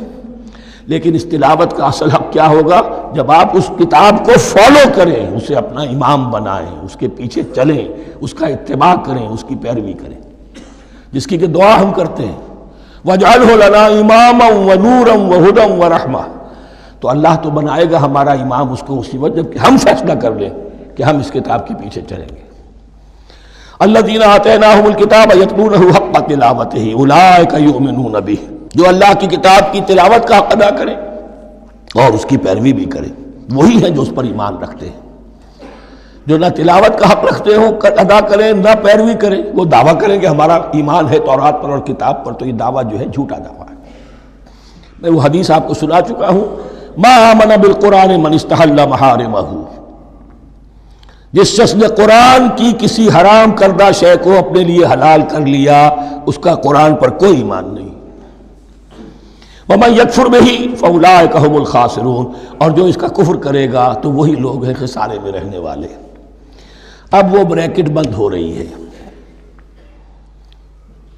لیکن اس تلاوت کا اصل حق کیا ہوگا؟ جب آپ اس کتاب کو فالو کریں، اسے اپنا امام بنائیں، اس کے پیچھے چلیں، اس کا اتباع کریں، اس کی پیروی کریں، جس کی کہ دعا ہم کرتے ہیں وَاجْعَلْهُ لَنَا إِمَامًا وَنُورًا وَهُدًى وَرَحْمَةً، تو اللہ تو بنائے گا ہمارا امام اس کو اسی وقت جب کہ ہم فیصلہ کر لیں کہ ہم اس کتاب کے پیچھے چلیں گے۔ الذین آتیناہم الکتاب یتلونہ حق تلاوتہ اولئک یؤمنون بہ، جو اللہ کی کتاب کی تلاوت کا حق ادا کریں اور اس کی پیروی بھی کریں، وہی ہیں جو اس پر ایمان رکھتے ہیں۔ جو نہ تلاوت کا حق رکھتے ہوں ادا کریں، نہ پیروی کریں، وہ دعویٰ کریں کہ ہمارا ایمان ہے تورات پر اور کتاب پر، تو یہ دعویٰ جو ہے جھوٹا دعویٰ ہے۔ میں وہ حدیث آپ کو سنا چکا ہوں، ما آمن بالقرآن من استحل محارمہ، جس شخص نے قرآن کی کسی حرام کردہ شے کو اپنے لیے حلال کر لیا اس کا قرآن پر کوئی ایمان نہیں۔ وَمَن يَكْفُرْ بِهِ فَأُولَٰئِكَ هُمُ الْخَاسِرُونَ، اور جو اس کا کفر کرے گا تو وہی لوگ ہیں خسارے میں رہنے والے۔ اب وہ بریکٹ بند ہو رہی ہے،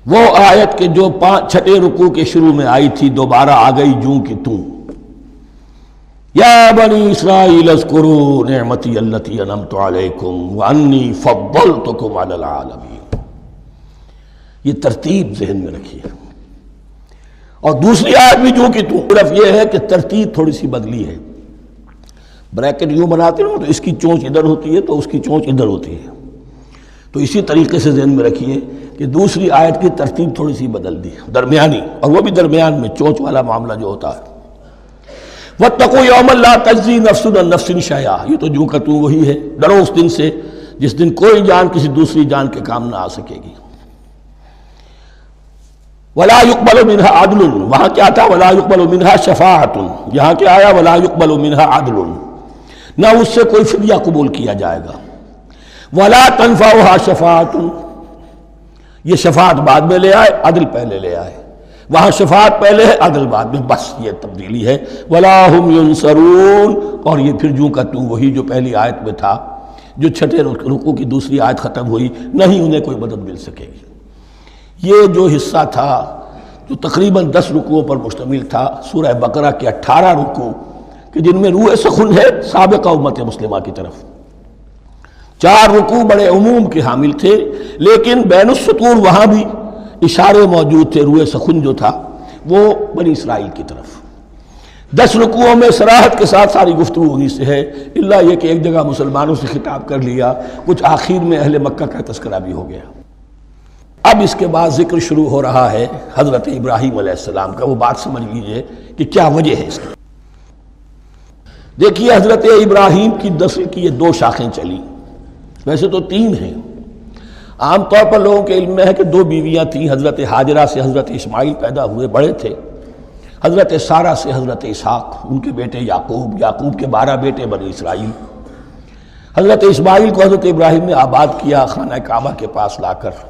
وہ آیت کے جو چھٹے رکوع کے شروع میں آئی تھی دوبارہ آ گئی جوں کی توں، یا بنی اسرائیل اذکروا نعمتی التی انعمت علیکم وانی فضلتکم علی العالمین۔ یہ ترتیب ذہن میں رکھیے۔ اور دوسری آیت بھی جو کہ تو صرف یہ ہے کہ ترتیب تھوڑی سی بدلی ہے، بریکٹ یوں بناتے ہیں تو اس کی چونچ ادھر ہوتی ہے تو اس کی چونچ ادھر ہوتی ہے، تو اسی طریقے سے ذہن میں رکھیے کہ دوسری آیت کی ترتیب تھوڑی سی بدل دی درمیانی، اور وہ بھی درمیان میں چونچ والا معاملہ جو ہوتا ہے۔ وَاتَّقُوا يَوْمًا لَا تَجْزِي نَفْسٌ عَن نَفْسٍ شَيْئًا، یہ تو جو کہ تو وہی ہے، ڈرو اس دن سے جس دن کوئی جان کسی دوسری جان کے کام نہ آ سکے گی۔ وَلَا يُقْبَلُ مِنْهَا عَدْلٌ، وہاں کیا تھا وَلَا يُقْبَلُ مِنْهَا شَفَاعَةٌ، یہاں کیا آیا وَلَا يُقْبَلُ مِنْهَا عَدْلٌ، نہ اس سے کوئی فدیہ قبول کیا جائے گا۔ وَلَا تَنْفَعُهَا شَفَاعَةٌ، یہ شفاعت بعد میں لے آئے، عدل پہلے لے آئے، وہاں شفاعت پہلے ہے عدل بعد میں، بس یہ تبدیلی ہے۔ وَلَا هُمْ يُنصَرُونَ، اور یہ پھر جو کا تو وہی جو پہلی آیت میں تھا، جو چھٹے رکوع کی دوسری آیت ختم ہوئی، نہیں انہیں کوئی مدد مل سکے گی۔ یہ جو حصہ تھا جو تقریباً 10 رکوعوں پر مشتمل تھا، سورہ بقرہ کے 18 رکوع کہ جن میں روح سخن ہے سابقہ امت مسلمہ کی طرف، 4 رکوع بڑے عموم کے حامل تھے، لیکن بین السطور وہاں بھی اشارے موجود تھے، روح سخن جو تھا وہ بنی اسرائیل کی طرف۔ 10 رکوعوں میں صراحت کے ساتھ ساری گفتگو انہی سے ہے، الا یہ کہ ایک جگہ مسلمانوں سے خطاب کر لیا، کچھ آخر میں اہل مکہ کا تذکرہ بھی ہو گیا۔ اب اس کے بعد ذکر شروع ہو رہا ہے حضرت ابراہیم علیہ السلام کا، وہ بات سمجھ لیجئے کہ کیا وجہ ہے اس کی۔ دیکھیے حضرت ابراہیم کی نسل کی یہ 2 شاخیں چلی، ویسے تو 3 ہیں، عام طور پر لوگوں کے علم میں ہے کہ 2 بیویاں تھیں، حضرت ہاجرہ سے حضرت اسماعیل پیدا ہوئے، بڑے تھے، حضرت سارہ سے حضرت اسحاق، ان کے بیٹے یعقوب، یعقوب کے 12 بیٹے بنی اسرائیل۔ حضرت اسماعیل کو حضرت ابراہیم نے آباد کیا خانہ کعبہ کے پاس لا کر،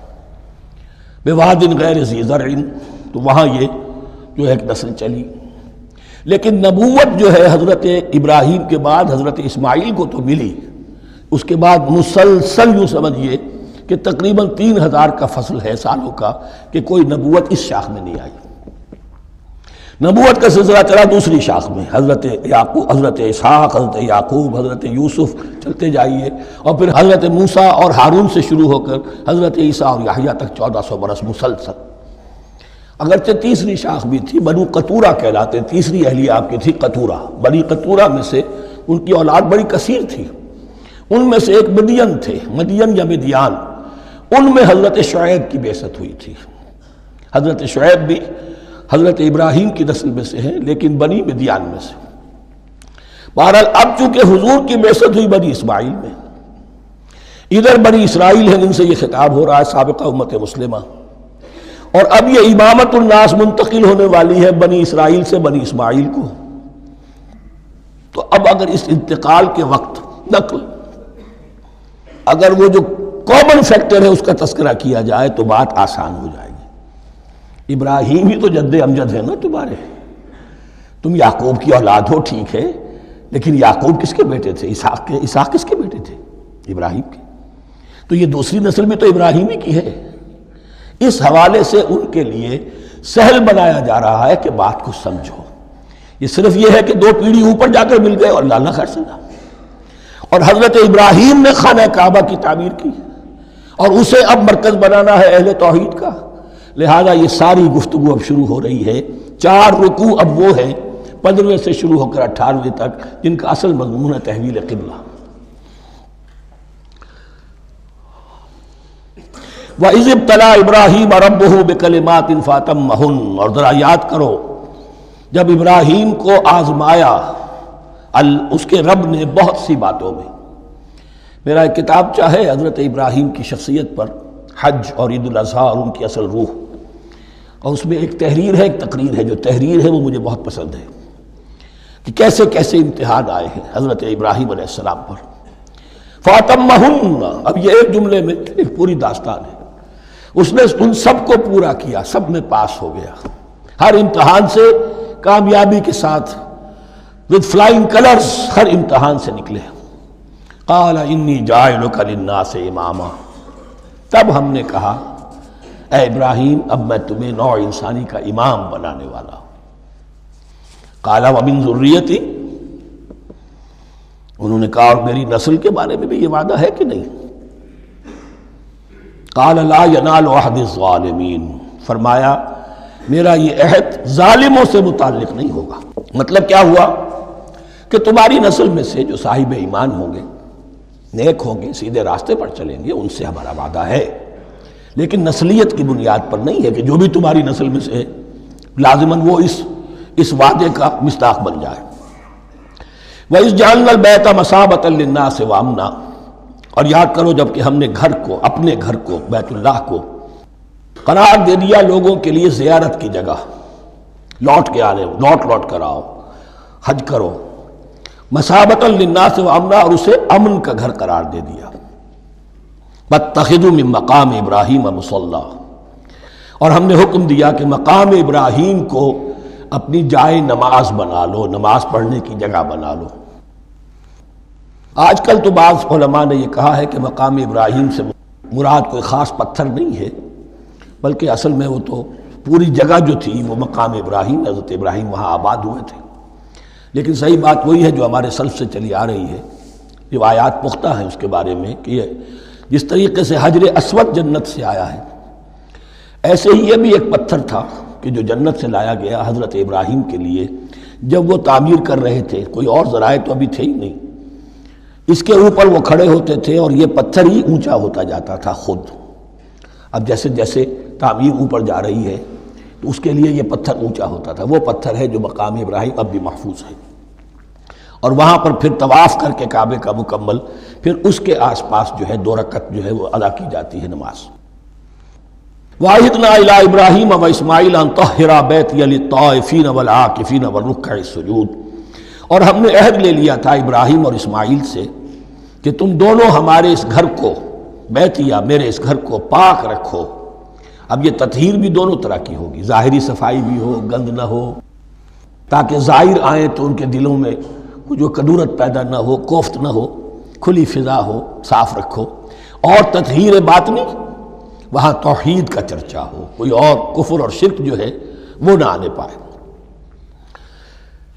بواد غیر ذی زرع، تو وہاں یہ جو ایک نسل چلی۔ لیکن نبوت جو ہے حضرت ابراہیم کے بعد حضرت اسماعیل کو تو ملی، اس کے بعد مسلسل یوں سمجھیے کہ تقریباً 3000 کا فصل ہے سالوں کا کہ کوئی نبوت اس شاخ میں نہیں آئی۔ نبوت کا سلسلہ چلا دوسری شاخ میں، حضرت یعقوب، حضرت اسحاق، حضرت یعقوب، حضرت یوسف، چلتے جائیے، اور پھر حضرت موسیٰ اور ہارون سے شروع ہو کر حضرت عیسیٰ اور یحییٰ تک 1400 برس مسلسل۔ اگرچہ تیسری شاخ بھی تھی، بنو قطورہ کہلاتے، تیسری اہلیہ آپ کی تھی قطورہ، بنی قطورہ میں سے ان کی اولاد بڑی کثیر تھی، ان میں سے ایک مدین تھے، مدین یا مدیان، ان میں حضرت شعیب کی بعثت ہوئی تھی۔ حضرت شعیب بھی حضرت ابراہیم کی نسل میں سے ہیں، لیکن بنی مدیان میں سے۔ بہرحال اب چونکہ حضور کی بعثت ہوئی بنی اسماعیل میں، ادھر بنی اسرائیل ہیں، ان سے یہ خطاب ہو رہا ہے سابقہ امت مسلمہ، اور اب یہ امامت الناس منتقل ہونے والی ہے بنی اسرائیل سے بنی اسماعیل کو۔ تو اب اگر اس انتقال کے وقت نقل، اگر وہ جو کامن فیکٹر ہے اس کا تذکرہ کیا جائے تو بات آسان ہو جائے گی۔ ابراہیم ہی تو جد امجد ہے نا تمہارے، تم یعقوب کی اولاد ہو ٹھیک ہے، لیکن یعقوب کس کے بیٹے تھے؟ اسحاق کس کے بیٹے تھے؟ ابراہیم کے۔ تو یہ دوسری نسل بھی تو ابراہیم ہی کی ہے۔ اس حوالے سے ان کے لیے سہل بنایا جا رہا ہے کہ بات کو سمجھو، یہ صرف یہ ہے کہ 2 پیڑھی اوپر جا کر مل گئے اور لانا خیر سنا، اور حضرت ابراہیم نے خانہ کعبہ کی تعمیر کی اور اسے اب مرکز بنانا ہے اہل توحید کا، لہذا یہ ساری گفتگو اب شروع ہو رہی ہے۔ 4 رکوع اب وہ ہیں 15ویں سے شروع ہو کر 18ویں تک، جن کا اصل مضمون ہے تحویل قبلہ۔ وَإِذِ ابْتَلَىٰ إِبْرَاهِيمَ رَبُّهُ بِكَلِمَاتٍ فَأَتَمَّهُنَّ، اور ذرا یاد کرو جب ابراہیم کو آزمایا اس کے رب نے بہت سی باتوں میں۔ میرا ایک کتابچہ ہے حضرت ابراہیم کی شخصیت پر، حج اور عید الاضحیٰ اور ان کی اصل روح، اور اس میں ایک تحریر ہے، ایک تقریر ہے، جو تحریر ہے وہ مجھے بہت پسند ہے کہ کیسے کیسے امتحان آئے ہیں حضرت ابراہیم علیہ السلام پر۔ فاتمہن، اب یہ ایک جملے میں ایک پوری داستان ہے. اس نے ان سب کو پورا کیا، سب میں پاس ہو گیا، ہر امتحان سے کامیابی کے ساتھ with flying colors ہر امتحان سے نکلے. قال انی جاعلک للناس اماما، تب ہم نے کہا اے ابراہیم اب میں تمہیں نوع انسانی کا امام بنانے والا ہوں. قال ومن ذریتی، انہوں نے کہا اور میری نسل کے بارے میں بھی یہ وعدہ ہے کہ نہیں؟ قال لا ینال عہد الظالمین، فرمایا میرا یہ عہد ظالموں سے متعلق نہیں ہوگا. مطلب کیا ہوا کہ تمہاری نسل میں سے جو صاحب ایمان ہوں گے، نیک ہوں گے، سیدھے راستے پر چلیں گے، ان سے ہمارا وعدہ ہے، لیکن نسلیت کی بنیاد پر نہیں ہے کہ جو بھی تمہاری نسل میں سے لازماً وہ اس وعدے کا مصداق بن جائے. وَإِذْ جَعَلْنَا الْبَيْتَ مَثَابَةً لِلنَّاسِ وَأَمْنًا، اور یاد کرو جب کہ ہم نے گھر کو، اپنے گھر کو، بیت اللہ کو قرار دے دیا لوگوں کے لیے زیارت کی جگہ، لوٹ کے آنے، لوٹ کر آؤ، حج کرو. مثابۃ للناس وامنا، اور اسے امن کا گھر قرار دے دیا. واتخذوا من مقام ابراہیم مصلی، اور ہم نے حکم دیا کہ مقام ابراہیم کو اپنی جائے نماز بنا لو، نماز پڑھنے کی جگہ بنا لو. آج کل تو بعض علماء نے یہ کہا ہے کہ مقام ابراہیم سے مراد کوئی خاص پتھر نہیں ہے، بلکہ اصل میں وہ تو پوری جگہ جو تھی وہ مقام ابراہیم، حضرت ابراہیم وہاں آباد ہوئے تھے. لیکن صحیح بات وہی ہے جو ہمارے سلف سے چلی آ رہی ہے، روایات پختہ ہیں اس کے بارے میں کہ جس طریقے سے حجر اسود جنت سے آیا ہے، ایسے ہی یہ بھی ایک پتھر تھا کہ جو جنت سے لایا گیا حضرت ابراہیم کے لیے جب وہ تعمیر کر رہے تھے. کوئی اور ذرائع تو ابھی تھے ہی نہیں، اس کے اوپر وہ کھڑے ہوتے تھے اور یہ پتھر ہی اونچا ہوتا جاتا تھا خود. اب جیسے جیسے تعمیر اوپر جا رہی ہے تو اس کے لیے یہ پتھر اونچا ہوتا تھا. وہ پتھر ہے جو مقام ابراہیم اب بھی محفوظ ہے، اور وہاں پر پھر طواف کر کے کعبے کا مکمل، پھر اس کے آس پاس جو ہے 2 رکعت جو ہے وہ ادا کی جاتی ہے نماز. وَعَهِدْنَا إِلَىٰ إِبْرَاهِيمَ وَإِسْمَاعِيلَ أَن طَهِّرَا بَيْتِيَ لِلطَّائِفِينَ وَالْعَاكِفِينَ وَالرُّكَّعِ السُّجُودِ، اور ہم نے عہد لے لیا تھا ابراہیم اور اسماعیل سے کہ تم دونوں ہمارے اس گھر کو، بیتیا میرے اس گھر کو پاک رکھو. اب یہ تطہیر بھی دونوں طرح کی ہوگی، ظاہری صفائی بھی ہو، گند نہ ہو، تاکہ زائر آئیں تو ان کے دلوں میں جو کدورت پیدا نہ ہو، کوفت نہ ہو، کھلی فضا ہو، صاف رکھو. اور تطہیر باطنی، وہاں توحید کا چرچا ہو، کوئی اور کفر اور شرک جو ہے وہ نہ آنے پائے.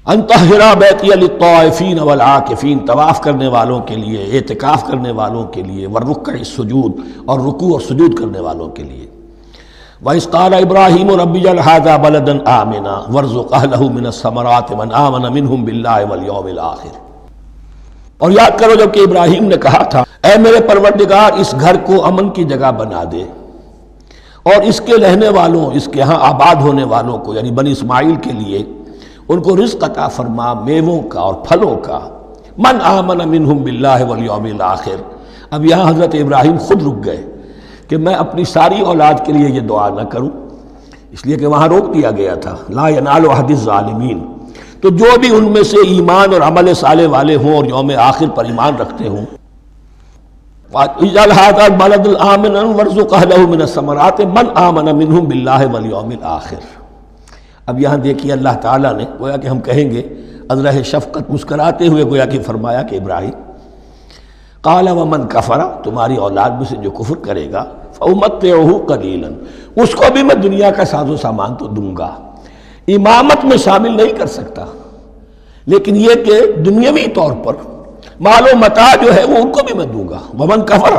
ان طہرا بیتی للطائفین والعاکفین، طواف کرنے والوں کے لیے، اعتکاف کرنے والوں کے لیے، والرکع السجود، اور رکوع اور سجود کرنے والوں کے لیے. وَإِذْ قَالَ إِبْرَاهِيمُ رَبِّ اجْعَلْ هَٰذَا بَلَدًا آمِنًا وَارْزُقْ أَهْلَهُ مِنَ الثَّمَرَاتِ مَنْ آمَنَ مِنْهُمْ بِاللَّهِ وَالْيَوْمِ الْآخِرِ. اور یاد کرو جب کہ ابراہیم نے کہا تھا اے میرے پروردگار اس گھر کو امن کی جگہ بنا دے، اور اس کے رہنے والوں، اس کے ہاں آباد ہونے والوں کو یعنی بنی اسماعیل کے لیے ان کو رزق عطا فرما، میووں کا اور پھلوں کا. من آمن منہم باللہ والیوم الآخر. اب یہاں حضرت ابراہیم خود رک گئے کہ میں اپنی ساری اولاد کے لیے یہ دعا نہ کروں، اس لیے کہ وہاں روک دیا گیا تھا لا ینال عہد الظالمین. تو جو بھی ان میں سے ایمان اور عمل صالح والے ہوں اور یوم آخر پر ایمان رکھتے ہوں، اجعل هذا البلد آمنا وارزق اهله من الثمرات من آمن منهم بالله واليوم الآخر. اب یہاں دیکھیے اللہ تعالیٰ نے گویا کہ ہم کہیں گے ازرہ شفقت مسکراتے ہوئے گویا کہ فرمایا کہ ابراہیم قال ومن کفر، تمہاری اولاد میں سے جو کفر کرے گا فأمتعه قلیلا، اس کو بھی میں دنیا کا ساز و سامان تو دوں گا. امامت میں شامل نہیں کر سکتا، لیکن یہ کہ دنیاوی طور پر مال و متاع جو ہے وہ ان کو بھی میں دوں گا. ومن کفر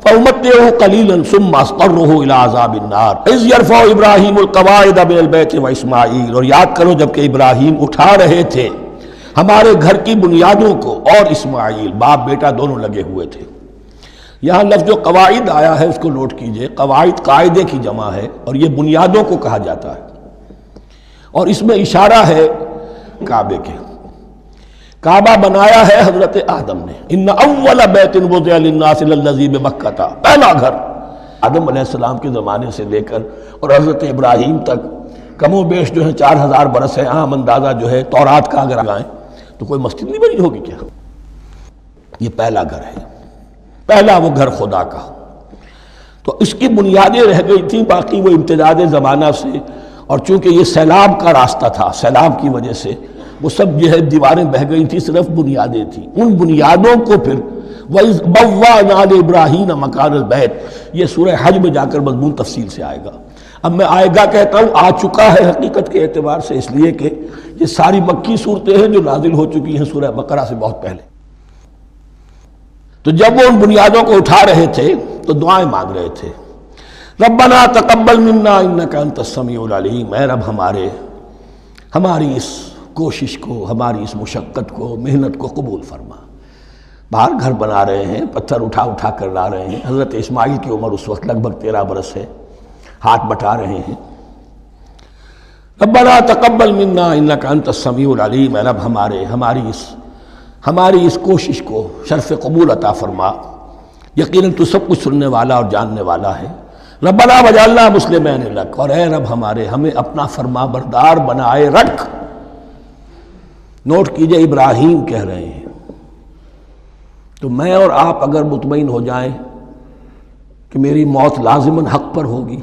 فأمتعه قلیلا ثم اضطره الى عذاب النار اذ يرفع ابراہیم القواعد من البیت واسماعیل. اور یاد کرو جب کہ ابراہیم اٹھا رہے تھے ہمارے گھر کی بنیادوں کو، اور اسماعیل، باپ بیٹا دونوں لگے ہوئے تھے. یہاں لفظ جو قواعد آیا ہے اس کو نوٹ کیجئے، قواعد قاعدے کی جمع ہے اور یہ بنیادوں کو کہا جاتا ہے، اور اس میں اشارہ ہے کعبے کے. کعبہ بنایا ہے حضرت آدم نے. ان اول بیت وضع للناس للذی بمکہ، پہلا گھر آدم علیہ السلام کے زمانے سے لے کر اور حضرت ابراہیم تک کم و بیش جو ہے 4000 برس ہے. عام اندازہ جو ہے تورات کا اگر آئیں تو کوئی مسجد نہیں بنی ہوگی کیا؟ یہ پہلا گھر ہے. پہلا وہ گھر خدا کا، تو اس کی بنیادیں رہ گئی تھیں، باقی وہ امتداد زمانہ سے، اور چونکہ یہ سیلاب کا راستہ تھا، سیلاب کی وجہ سے وہ سب جو ہے دیواریں بہہ گئی تھیں، صرف بنیادیں تھیں۔ ان بنیادوں کو پھر وَإِذْ بَوَّأْنَا لِإِبْرَاهِيمَ مَكَانَ الْبَيْتِ، یہ سورہ حج میں جا کر مضمون تفصیل سے آئے گا۔ اب میں آئے گا کہتا ہوں، آ چکا ہے حقیقت کے اعتبار سے، اس لیے کہ یہ ساری مکی صورتیں ہیں جو نازل ہو چکی ہیں سورہ بقرہ سے بہت پہلے۔ تو جب وہ ان بنیادوں کو اٹھا رہے تھے تو دعائیں مانگ رہے تھے، ربنا تقبل منا انک انت السمیع العلیم، اے رب ہماری اس کوشش کو، ہماری اس مشقت کو، محنت کو قبول فرما۔ باہر گھر بنا رہے ہیں، پتھر اٹھا اٹھا کر لا رہے ہیں، حضرت اسماعیل کی عمر اس وقت لگ بھگ 13 برس ہے، ہاتھ بٹا رہے ہیں، ربنا تقبل منا انک انت السمیع العلیم، اے رب ہماری اس کوشش کو شرف قبول عطا فرما، یقیناً تو سب کچھ سننے والا اور جاننے والا ہے۔ ربنا وجعلنا مسلمین لک، اور اے رب ہمیں اپنا فرما بردار بنائے رکھ۔ نوٹ کیجئے ابراہیم کہہ رہے ہیں، تو میں اور آپ اگر مطمئن ہو جائیں کہ میری موت لازماً حق پر ہوگی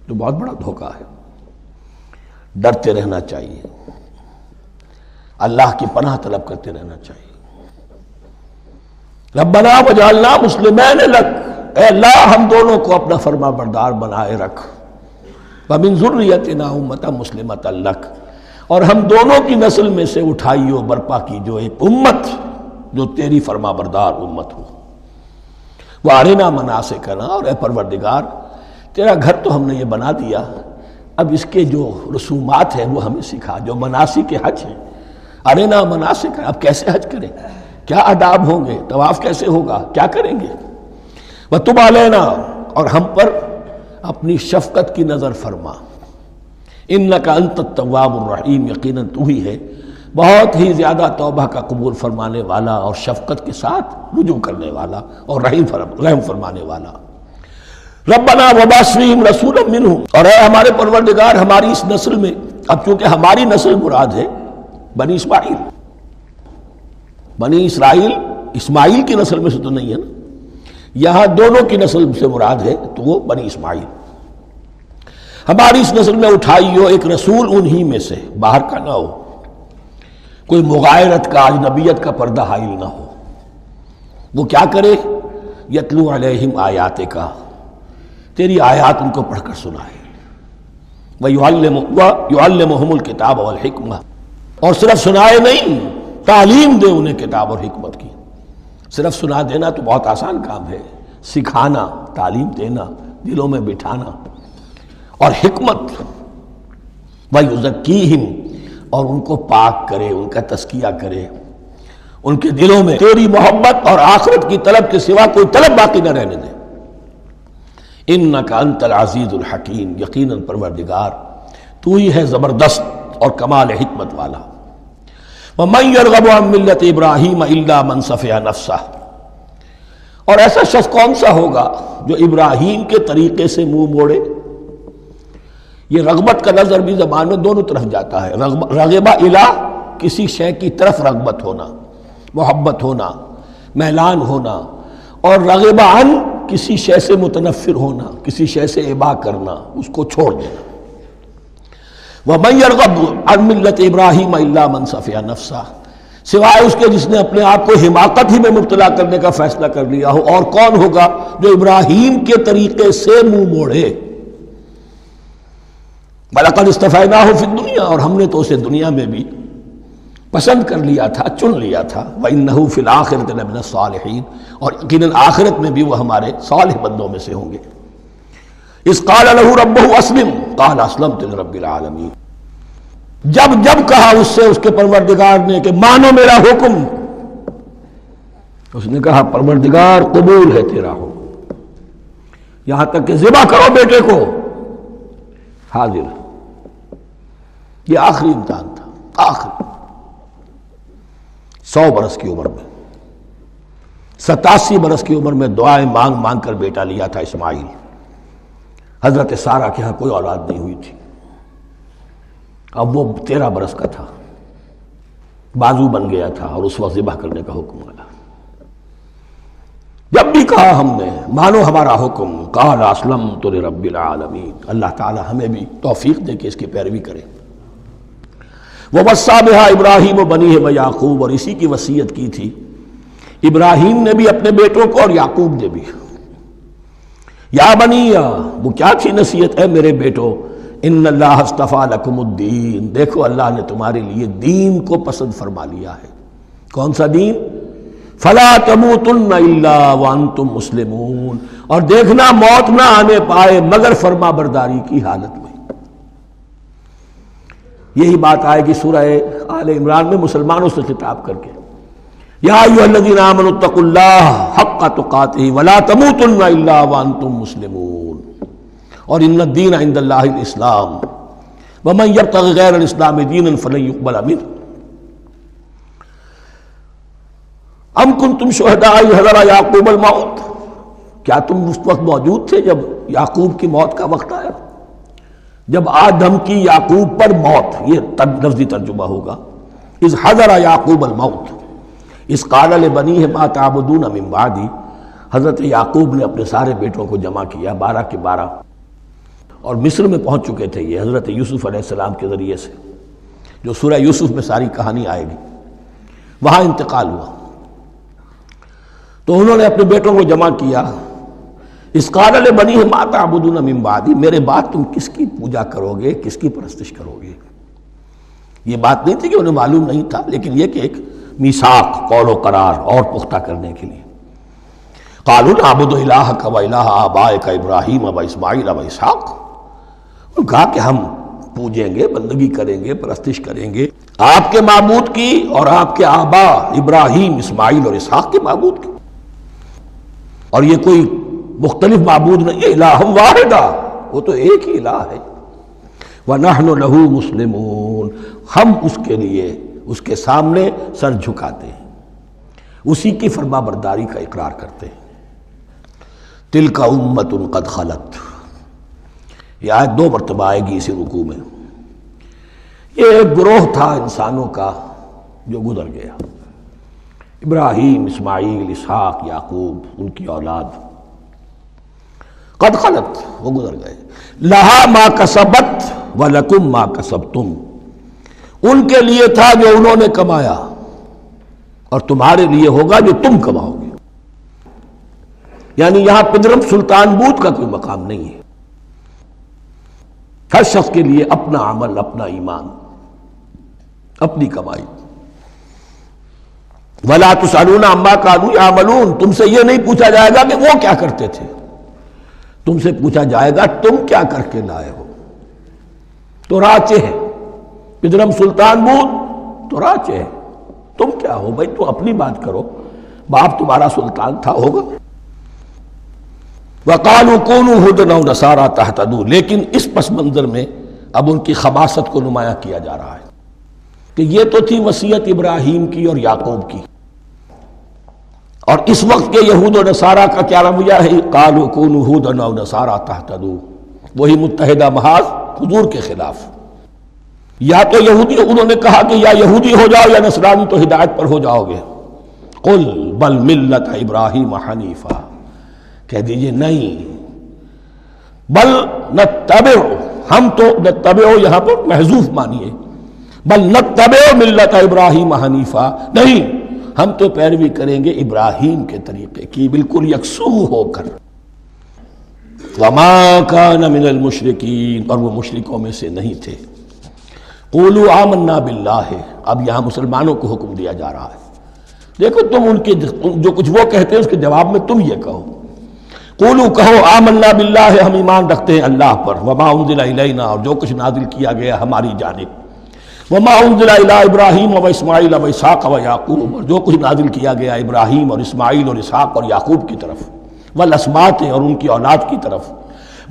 تو بہت بڑا دھوکہ ہے۔ ڈرتے رہنا چاہیے، اللہ کی پناہ طلب کرتے رہنا چاہیے۔ ربنا وجعلنا مسلمین لک، اے اللہ ہم دونوں کو اپنا فرما بردار بنائے رکھ، ومن ذریتنا امۃ مسلمۃ لک، اور ہم دونوں کی نسل میں سے اٹھائیو برپا کی جو ایک امت جو تیری فرما بردار امت ہو۔ وارنا مناسکنا، اور اے پروردگار تیرا گھر تو ہم نے یہ بنا دیا، اب اس کے جو رسومات ہیں وہ ہمیں سکھا، جو مناسک حج ہیں، ارنا مناسک، اب کیسے حج کریں، کیا آداب ہوں گے، طواف کیسے ہوگا، کیا کریں گے۔ وتب علینا، اور ہم پر اپنی شفقت کی نظر فرما، انک انت التواب الرحیم، یقیناً تو ہی ہے بہت ہی زیادہ توبہ کا قبول فرمانے والا اور شفقت کے ساتھ رجوع کرنے والا اور رحم فرمانے والا۔ ربنا وبعث فیہم رسولا منہم، اور اے ہمارے پروردگار ہماری اس نسل میں، اب چونکہ ہماری نسل مراد ہے بنی اسماعیل، بنی اسرائیل اسماعیل کی نسل میں سے تو نہیں ہے نا، یہاں دونوں کی نسل سے مراد ہے تو وہ بنی اسماعیل، ہماری اس نسل میں اٹھائی ہو ایک رسول انہی میں سے، باہر کا نہ ہو، کوئی مغایرت کا اجنبیت کا پردہ حائل نہ ہو، وہ کیا کرے، یتلو علیہم آیاتک، تیری آیات ان کو پڑھ کر سنائے، وَيُعَلِّمُهُمُ الْكِتَابَ وَالْحِکْمَةَ، اور صرف سنائے نہیں، تعلیم دے انہیں کتاب اور حکمت کی۔ صرف سنا دینا تو بہت آسان کام ہے، سکھانا، تعلیم دینا، دلوں میں بٹھانا، اور حکمت، وَيُزَكِّيهِمْ، اور ان کو پاک کرے، ان کا تزکیہ کرے، ان کے دلوں میں تیری محبت اور آخرت کی طلب کے سوا کوئی طلب باقی نہ رہنے دے۔ انک انت العزیز الحکیم، یقیناً پروردگار تو ہی ہے زبردست اور کمال حکمت والا۔ وَمَن يَرْغَبُ عَن مِّلَّةِ إِبْرَاهِيمَ إِلَّا مَن سَفِهَ نَفْسَهُ، اور ایسا شخص کون سا ہوگا جو ابراہیم کے طریقے سے منہ موڑے۔ یہ رغبت کا نظر بھی زبان میں دونوں طرف جاتا ہے، رغبہ الی، کسی شے کی طرف رغبت ہونا، محبت ہونا، میلان ہونا، اور رغبہ عن، کسی شے سے متنفر ہونا، کسی شے سے ابا کرنا، اس کو چھوڑ دینا۔ وَمَن يَرْغَبُ عَن مِّلَّةِ إِبْرَاهِيمَ إِلَّا مَن سَفِهَ نَفْسَهُ، سوائے اس کے جس نے اپنے آپ کو حماقت ہی میں مبتلا کرنے کا فیصلہ کر لیا ہو، اور کون ہوگا جو ابراہیم کے طریقے سے منہ موڑے۔ وَلَقَدِ اصْطَفَيْنَاهُ فِي الدُّنْيَا، اور ہم نے تو اسے دنیا میں بھی پسند کر لیا تھا، چن لیا تھا۔ وَإِنَّهُ فِي الْآخِرَةِ لَمِنَ الصَّالِحِينَ، اور یقیناً آخرت میں بھی وہ ہمارے صالح بندوں میں سے ہوں گے۔ اِذْ قَالَ لَهُ رَبُّهُ أَسْلِمْ قَالَ أَسْلَمْتُ لِرَبِّ الْعَالَمِينَ، جب کہا اس سے اس کے پروردگار نے کہ مانو میرا حکم، اس نے کہا پروردگار قبول ہے تیرا حکم، یہاں تک کہ ذبح کرو بیٹے کو، حاضر۔ یہ آخری امتحان تھا، آخری 100 برس کی عمر میں، 87 برس کی عمر میں دعائیں مانگ مانگ کر بیٹا لیا تھا اسماعیل۔ حضرت سارہ کے ہاں کوئی اولاد نہیں ہوئی تھی، اب وہ 13 برس کا تھا، بازو بن گیا تھا، اور اس وقت ذبح کرنے کا حکم آیا۔ جب بھی کہا ہم نے مانو ہمارا حکم، قال اسلمت لرب العالمین، اللہ تعالی ہمیں بھی توفیق دے کہ اس کی پیروی کریں۔ ووصى بها ابراہیم بنیہ ویعقوب، اور اسی کی وصیت کی تھی ابراہیم نے بھی اپنے بیٹوں کو اور یعقوب نے بھی۔ یا بنیہ، وہ کیا تھی نصیحت؟ اے میرے بیٹو، ان اللہ اصطفیٰ لکم الدین، دیکھو اللہ نے تمہارے لیے دین کو پسند فرما لیا ہے۔ کون سا دین؟ فلا تموتن الا وانتم مسلمون، اور دیکھنا موت نہ آنے پائے مگر فرما برداری کی حالت میں۔ یہی بات آئے گی سورہ آل عمران میں مسلمانوں سے خطاب کر کے، یا ایھا الذین آمنوا اتقوا اللہ حق تقاتہ ولا تموتن الا وانتم مسلمون، اور ان الدین عند اللہ الاسلام ومن یبتغ غیر الاسلام دینا فلن یقبل منہ۔ ام کنتم شہداء اذ حضر یعقوب الموت، کیا تم اس وقت موجود تھے جب یعقوب کی موت کا وقت آیا؟ جب آدم کی یعقوب پر موت، یہ لفظی ترجمہ ہوگا، اذ حضر یعقوب الموت اذ قال لبنیہ ما تعبدون من بعدی، حضرت یعقوب نے اپنے سارے بیٹوں کو جمع کیا، 12 کے 12، اور مصر میں پہنچ چکے تھے یہ حضرت یوسف علیہ السلام کے ذریعے سے، جو سورہ یوسف میں ساری کہانی آئے گی، وہاں انتقال ہوا۔ تو انہوں نے اپنے بیٹوں کو جمع کیا، اذ قال لبنیہ ما تعبدون من بعدی، میرے بعد تم کس کی پوجا کرو گے، کس کی پرستش کرو گے؟ یہ بات نہیں تھی کہ انہیں معلوم نہیں تھا، لیکن یہ کہ ایک میثاق، قول و قرار اور پختہ کرنے کے لیے۔ قالوا نعبد الہک و الہ آبائک ابراہیم و اسماعیل و اسحاق، انہوں نے کہا کہ ہم پوجیں گے، بندگی کریں گے، پرستش کریں گے آپ کے معبود کی اور آپ کے آبا ابراہیم، اسماعیل اور اسحاق کے معبود کی، اور یہ کوئی مختلف معبود نہیں ہے، الہ واحدہ، وہ تو ایک ہی الہ ہے۔ وَنَحْنُ لَهُ مُسْلِمُونَ، ہم اس کے لیے اس کے سامنے سر جھکاتے ہیں، اسی کی فرما برداری کا اقرار کرتے ہیں۔ تِلْكَ أُمَّةٌ قَدْ خَلَتْ، یہ آیت 2 مرتبہ آئے گی اسی رکوع میں۔ یہ ایک گروہ تھا انسانوں کا جو گزر گیا، ابراہیم، اسماعیل، اسحاق، یعقوب، ان کی اولاد، قد خلت، وہ گزر گئے۔ لہا ما کسبت ولکم ما کسبتم، ان کے لیے تھا جو انہوں نے کمایا، اور تمہارے لیے ہوگا جو تم کماؤ گے۔ یعنی یہاں پدرم سلطان بود کا کوئی مقام نہیں ہے، ہر شخص کے لیے اپنا عمل، اپنا ایمان، اپنی کمائی۔ وَلَا تُسْأَلُونَ عَمَّا كَانُوا يَعْمَلُونَ، تم سے یہ نہیں پوچھا جائے گا کہ وہ کیا کرتے تھے، تم سے پوچھا جائے گا تم کیا کر کے لائے ہو۔ تو راچے ہے، پدرم سلطان بود تو راچے ہے، تم کیا ہو بھائی، تو اپنی بات کرو، باپ تمہارا سلطان تھا، ہوگا۔ وَقَالُوا كُونُوا هُودًا أَوْ نَصَارَىٰ تَهْتَدُوا، لیکن اس پس منظر میں اب ان کی خباثت کو نمایاں کیا جا رہا ہے کہ یہ تو تھی وصیت ابراہیم کی اور یعقوب کی، اور اس وقت کے یہود و نصارہ کا کیا رویہ ہے؟ قَالُوا كُونُوا هُودًا أَوْ نَصَارَىٰ تَهْتَدُوا، وہی متحدہ محاذ حضور کے خلاف۔ یا تو یہودی، انہوں نے کہا کہ یا یہودی ہو جاؤ یا نصرانی تو ہدایت پر ہو جاؤ گے۔ قُلْ بَلْ مِلَّةَ إِبْرَاهِيمَ حَنِيفًا، کہہ دیجئے نہیں، بل نتبع، ہم تو نتبع یہاں پر محذوف مانیے، بل نتبع ملت ابراہیم حنیفہ، نہیں، ہم تو پیروی کریں گے ابراہیم کے طریقے کی، بالکل یکسو ہو کر۔ وما کان من المشرکین، اور وہ مشرکوں میں سے نہیں تھے۔ قولوا آمنا باللہ، اب یہاں مسلمانوں کو حکم دیا جا رہا ہے، دیکھو تم ان کے جو کچھ وہ کہتے ہیں اس کے جواب میں تم یہ کہو، قولوا کہو آمنا باللہ، ہم ایمان رکھتے ہیں اللہ پر، وما انزل الینا، اور جو کچھ نازل کیا گیا ہماری جانب، وما انزل الی ابراہیم و اسماعیل و اسحاق و یعقوب، اور جو کچھ نازل کیا گیا ابراہیم اور اسماعیل اور اسحاق اور یعقوب کی طرف، والاسباط، اور ان کی اولاد کی طرف،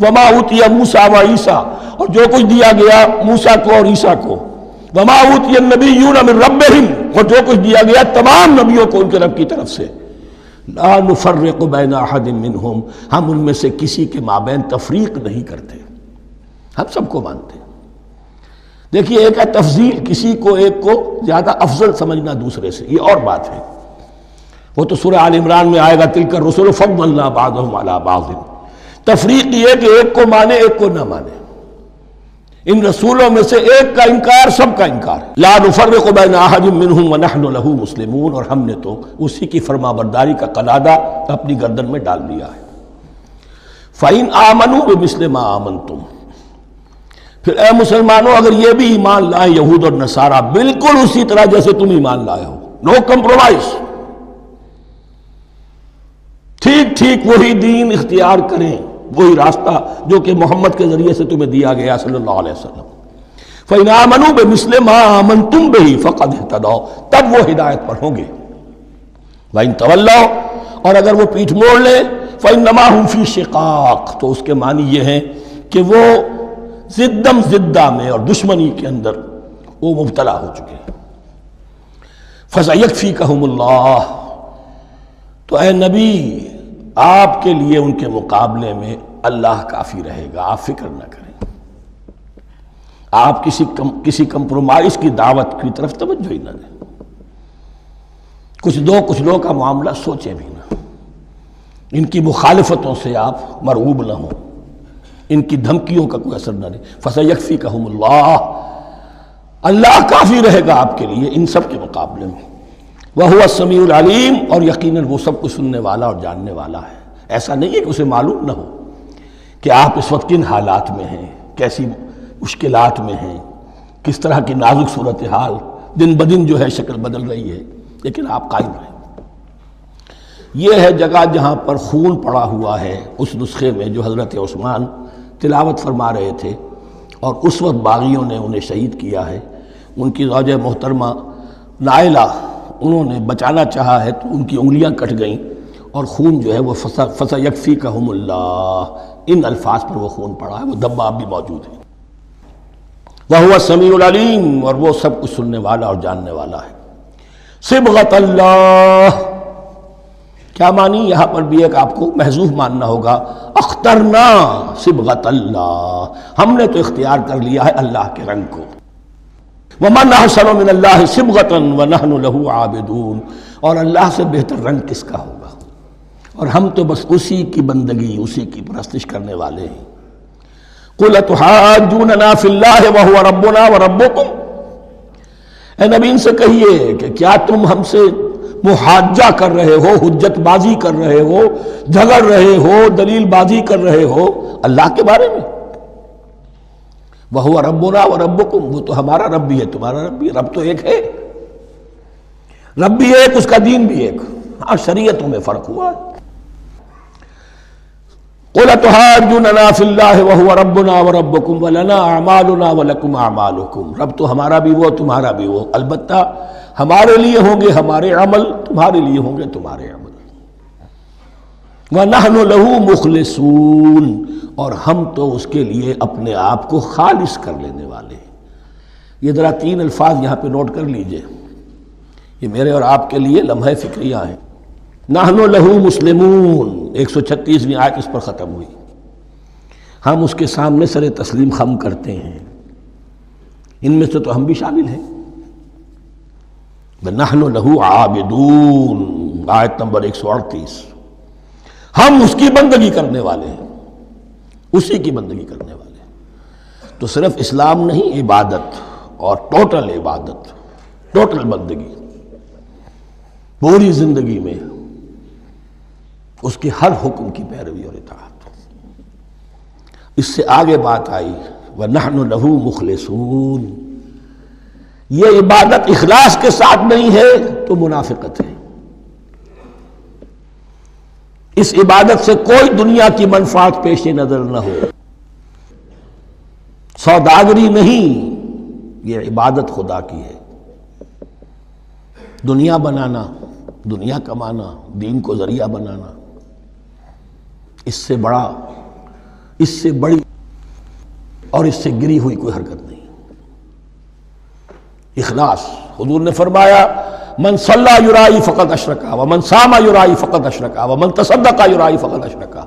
وما اوتی موسیٰ و عیسیٰ، اور جو کچھ دیا گیا موسیٰ کو اور عیسیٰ کو، وما اوتی النبیون من ربہم، اور جو کچھ دیا گیا تمام نبیوں کو ان کے رب کی طرف سے، لا نفرق بین احد منہم، ہم ان میں سے کسی کے مابین تفریق نہیں کرتے، ہم سب کو مانتے ہیں۔ دیکھیے ایک ہے تفضیل، کسی کو ایک کو زیادہ افضل سمجھنا دوسرے سے، یہ اور بات ہے۔ وہ تو سورہ آل عمران میں آئے گا تلک الرسل فضلنا بعضهم علی بعض. تفریق یہ کہ ایک کو مانے ایک کو نہ مانے. ان رسولوں میں سے ایک کا انکار سب کا انکار ہے. لا نفرق بین احد منهم ونحن له مسلمون، اور ہم نے تو اسی کی فرما برداری کا قلادہ اپنی گردن میں ڈال دیا ہے. فَإِنْ آمَنُوا بِمِثْلِ مَا آمَنْتُمْ، پھر اے مسلمانوں اگر یہ بھی ایمان لائیں یہود اور نصارہ بالکل اسی طرح جیسے تم ایمان لائے ہو، نو کمپرومائز، ٹھیک ٹھیک وہی دین اختیار کریں، وہی راستہ جو کہ محمد کے ذریعے سے تمہیں دیا گیا صلی اللہ علیہ وسلم. فَإِنْ آمَنُوا بِمِثْلِ مَا آمَنْتُمْ بِهِ فَقَدْ اهْتَدَوْا، تب وہ ہدایت پر ہوں گے. وَإِنْ تَوَلَّوْا، اور اگر وہ پیٹھ موڑ لیں، فَإِنَّمَا هُمْ فِي شِقَاقٍ، تو اس کے معنی یہ ہیں کہ وہ زدم زدہ میں اور دشمنی کے اندر وہ مبتلا ہو چکے ہیں. فَسَيَكْفِيكَهُمُ اللَّهُ، تو اے نبی آپ کے لیے ان کے مقابلے میں اللہ کافی رہے گا، آپ فکر نہ کریں. آپ کسی کمپرومائز کی دعوت کی طرف توجہ ہی نہ دیں. کچھ دو کا معاملہ سوچیں بھی نہ، ان کی مخالفتوں سے آپ مرعوب نہ ہوں، ان کی دھمکیوں کا کوئی اثر نہ دیں. فَسَيَكْفِيكَهُمُ اللَّهُ، اللہ کافی رہے گا آپ کے لیے ان سب کے مقابلے میں. وَهُوَ السَّمِيعُ الْعَلِيمُ، اور یقیناً وہ سب کچھ سننے والا اور جاننے والا ہے. ایسا نہیں ہے کہ اسے معلوم نہ ہو کہ آپ اس وقت کن حالات میں ہیں، کیسی مشکلات میں ہیں، کس طرح کی نازک صورتحال دن بدن جو ہے شکل بدل رہی ہے، لیکن آپ قائم رہیں. یہ ہے جگہ جہاں پر خون پڑا ہوا ہے، اس نسخے میں جو حضرت عثمان تلاوت فرما رہے تھے، اور اس وقت باغیوں نے انہیں شہید کیا ہے. ان کی زوجہ محترمہ نائلہ، انہوں نے بچانا چاہا ہے تو ان کی انگلیاں کٹ گئیں، اور خون جو ہے وہ فَسَيَكْفِيكَهُمُ اللَّهُ، ان الفاظ پر وہ خون پڑا ہے، وہ دبا اب بھی موجود ہے. وَهُوَ السَّمِيعُ الْعَلِيمُ، اور وہ سب کچھ سننے والا اور جاننے والا ہے. صبغۃ اللہ، کیا معنی یہاں پر بھی ایک آپ کو محذوف ماننا ہوگا. اخترنا صبغۃ اللہ، ہم نے تو اختیار کر لیا ہے اللہ کے رنگ کو. وَمَنْ أَحْسَنُ مِنَ اللَّهِ صِبْغَةً وَنَحْنُ لَهُ عَابِدُونَ، اور اللہ سے بہتر رنگ کس کا ہوگا، اور ہم تو بس اسی کی بندگی، اسی کی پرستش کرنے والے ہیں. قُلْ أَتُحَاجُّونَنَا فِي اللَّهِ وَهُوَ رَبُّنَا وَرَبُّكُمْ، اے نبی ان سے کہیے کہ کیا تم ہم سے محاجہ کر رہے ہو، حجت بازی کر رہے ہو، جھگڑ رہے ہو، دلیل بازی کر رہے ہو اللہ کے بارے میں. وَهُوَ رَبُّنَا وَرَبُّكُمْ، وہ تو ہمارا رب بھی ہے تمہارا رب بھی ہے. رب تو ایک ہے، رب بھی ایک، اس کا دین بھی ایک. ہاں شریعتوں میں فرق ہوا ہے. قُلْ أَتُحَاجُّونَنَا فِي اللَّهِ وَهُوَ رَبُّنَا وَرَبُّكُمْ وَلَنَا أَعْمَالُنَا وَلَكُمْ أَعْمَالُكُمْ، رب تو ہمارا بھی وہ تمہارا بھی وہ، البتہ ہمارے لیے ہوں گے ہمارے عمل، تمہارے لیے ہوں گے تمہارے عمل. وَنَحْنُ لَهُ مُخْلِصُونَ، اور ہم تو اس کے لیے اپنے آپ کو خالص کر لینے والے ہیں. یہ ذرا 3 الفاظ یہاں پہ نوٹ کر لیجئے، یہ میرے اور آپ کے لیے لمحہ فکریہ ہیں. نحن لہو مسلمون، 136ویں آیت اس پر ختم ہوئی. ہم اس کے سامنے سر تسلیم خم کرتے ہیں، ان میں سے تو ہم بھی شامل ہیں. نحن لہو عابدون، آیت نمبر 138، ہم اس کی بندگی کرنے والے ہیں، اسی کی بندگی کرنے والے ہیں. تو صرف اسلام نہیں، عبادت اور ٹوٹل عبادت، ٹوٹل بندگی، پوری زندگی میں اس کے ہر حکم کی پیروی اور اطاعت. اس سے آگے بات آئی وَنَحْنُ لَهُ مُخْلِصُونَ. یہ عبادت اخلاص کے ساتھ نہیں ہے تو منافقت ہے. اس عبادت سے کوئی دنیا کی منفعت پیش نظر نہ ہو، سوداگری نہیں، یہ عبادت خدا کی ہے. دنیا بنانا، دنیا کمانا، دین کو ذریعہ بنانا، اس سے بڑی اور اس سے گری ہوئی کوئی حرکت نہیں. اخلاص، حضور نے فرمایا من صلی یرائی فقط اشرکا ومن صام یرائی فقط اشرکا ومن تصدق یرائی فقط اشرکا.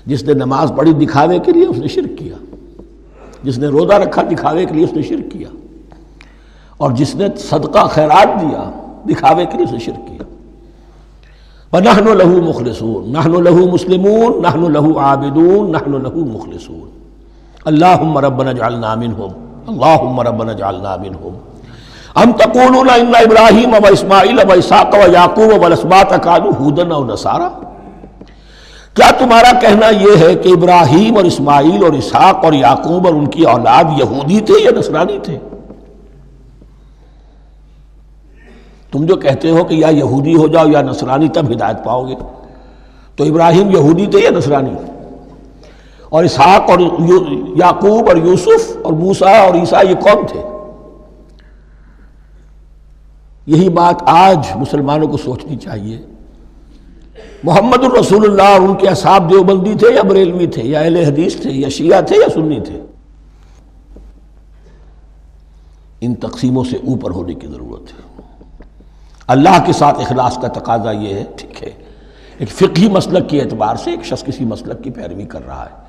جس نے نماز پڑھی دکھاوے کے لیے اس نے شرک کیا، جس نے روزہ رکھا دکھاوے کے لیے اس نے شرک کیا، اور جس نے صدقہ خیرات دیا دکھاوے کے لیے اس نے شرک کیا. وَنَحْنُ لَهُ مُخْلِصُونَ نَحْنُ لَهُ مُسْلِمُونَ نَحْنُ لَهُ عَابِدُونَ نَحْنُ لَهُ مُخْلِصُونَ اللهم ربنا اجعلنا منهم اللهم ربنا اجعلنا منهم ام تقولون ان ابراہیم واسماعیل واسحاق ویعقوب والاسباط كانوا هودا او نصارا، کیا تمہارا کہنا یہ ہے کہ ابراہیم اور اسماعیل اور اسحاق اور یعقوب اور ان کی اولاد یہودی تھے یا نصرانی تھے؟ تم جو کہتے ہو کہ یا یہودی ہو جاؤ یا نصرانی تب ہدایت پاؤ گے، تو ابراہیم یہودی تھے یا نصرانی؟ اور اسحاق اور یعقوب اور یوسف اور موسیٰ اور عیسیٰ یہ کون تھے؟ یہی بات آج مسلمانوں کو سوچنی چاہیے۔ محمد الرسول اللہ اور ان کے اصحاب دیوبندی تھے یا بریلوی تھے یا اہل حدیث تھے یا شیعہ تھے یا سنی تھے؟ ان تقسیموں سے اوپر ہونے کی ضرورت ہے۔ اللہ کے ساتھ اخلاص کا تقاضا یہ ہے، ٹھیک ہے ایک فقہی مسلک کے اعتبار سے ایک شخص کسی مسلک کی پیروی کر رہا ہے،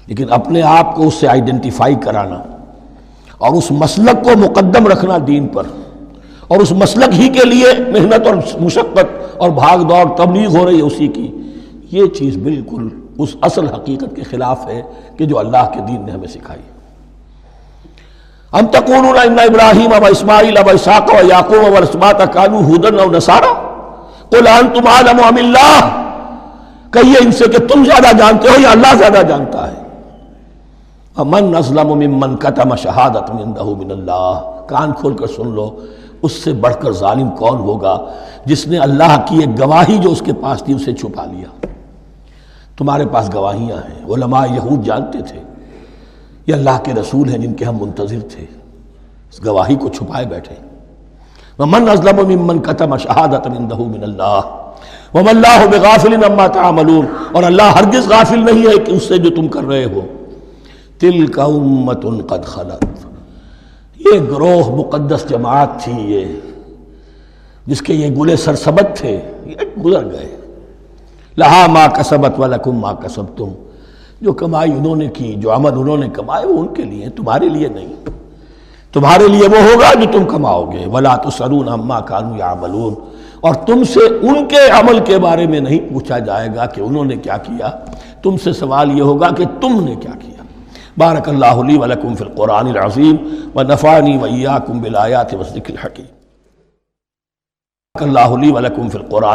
لیکن اپنے آپ کو اس سے آئیڈینٹیفائی کرانا اور اس مسلک کو مقدم رکھنا دین پر، اور اس مسلک ہی کے لیے محنت اور مشقت اور بھاگ دوڑ تبلیغ ہو رہی ہے اسی کی، یہ چیز بالکل اس اصل حقیقت کے خلاف ہے کہ جو اللہ کے دین نے ہمیں سکھائی۔ ام تقولون ان ابراہیم و اسماعیل و اسحاق و یعقوب والاسباط كانوا هودا او نصارا قل انتم اعلم ام اللہ، کہیے ان سے کہ تم زیادہ جانتے ہو یا اللہ زیادہ جانتا ہے۔ ومن اظلم ممن کتم شہادۃ عنده من اللہ، کان کھول کر سن لو، اس سے بڑھ کر ظالم کون ہوگا جس نے اللہ کی ایک گواہی جو اس کے پاس تھی اسے چھپا لیا۔ تمہارے پاس گواہیاں ہیں، علماء یہود جانتے تھے یہ اللہ کے رسول ہیں جن کے ہم منتظر تھے، اس گواہی کو چھپائے بیٹھے۔ ومن اظلم ممن کتم شہادۃ عنده من اللہ وما اللہ بغافل عما تعملون، اور اللہ ہرگز غافل نہیں ہے کہ اس سے جو تم کر رہے ہو۔ تلک امۃ قد خلت، یہ گروہ مقدس جماعت تھی یہ جس کے یہ گلے سرسبد تھے، یہ گزر گئے۔ لہا ما کسبت ولکم ما کسبتم، جو کمائی انہوں نے کی، جو عمل انہوں نے کمائے وہ ان کے لیے، تمہارے لیے نہیں۔ تمہارے لیے وہ ہوگا جو تم کماؤ گے۔ ولا تسألون عما كانوا يعملون، اور تم سے ان کے عمل کے بارے میں نہیں پوچھا جائے گا کہ انہوں نے کیا کیا، تم سے سوال یہ ہوگا کہ تم نے کیا کیا۔ بارک اللہ لی ولکم فی القرآن العظیم ونفعنی وإیاکم بالآیات والذکر الحکیم۔ بارک اللہ لی ولکم فی القرآن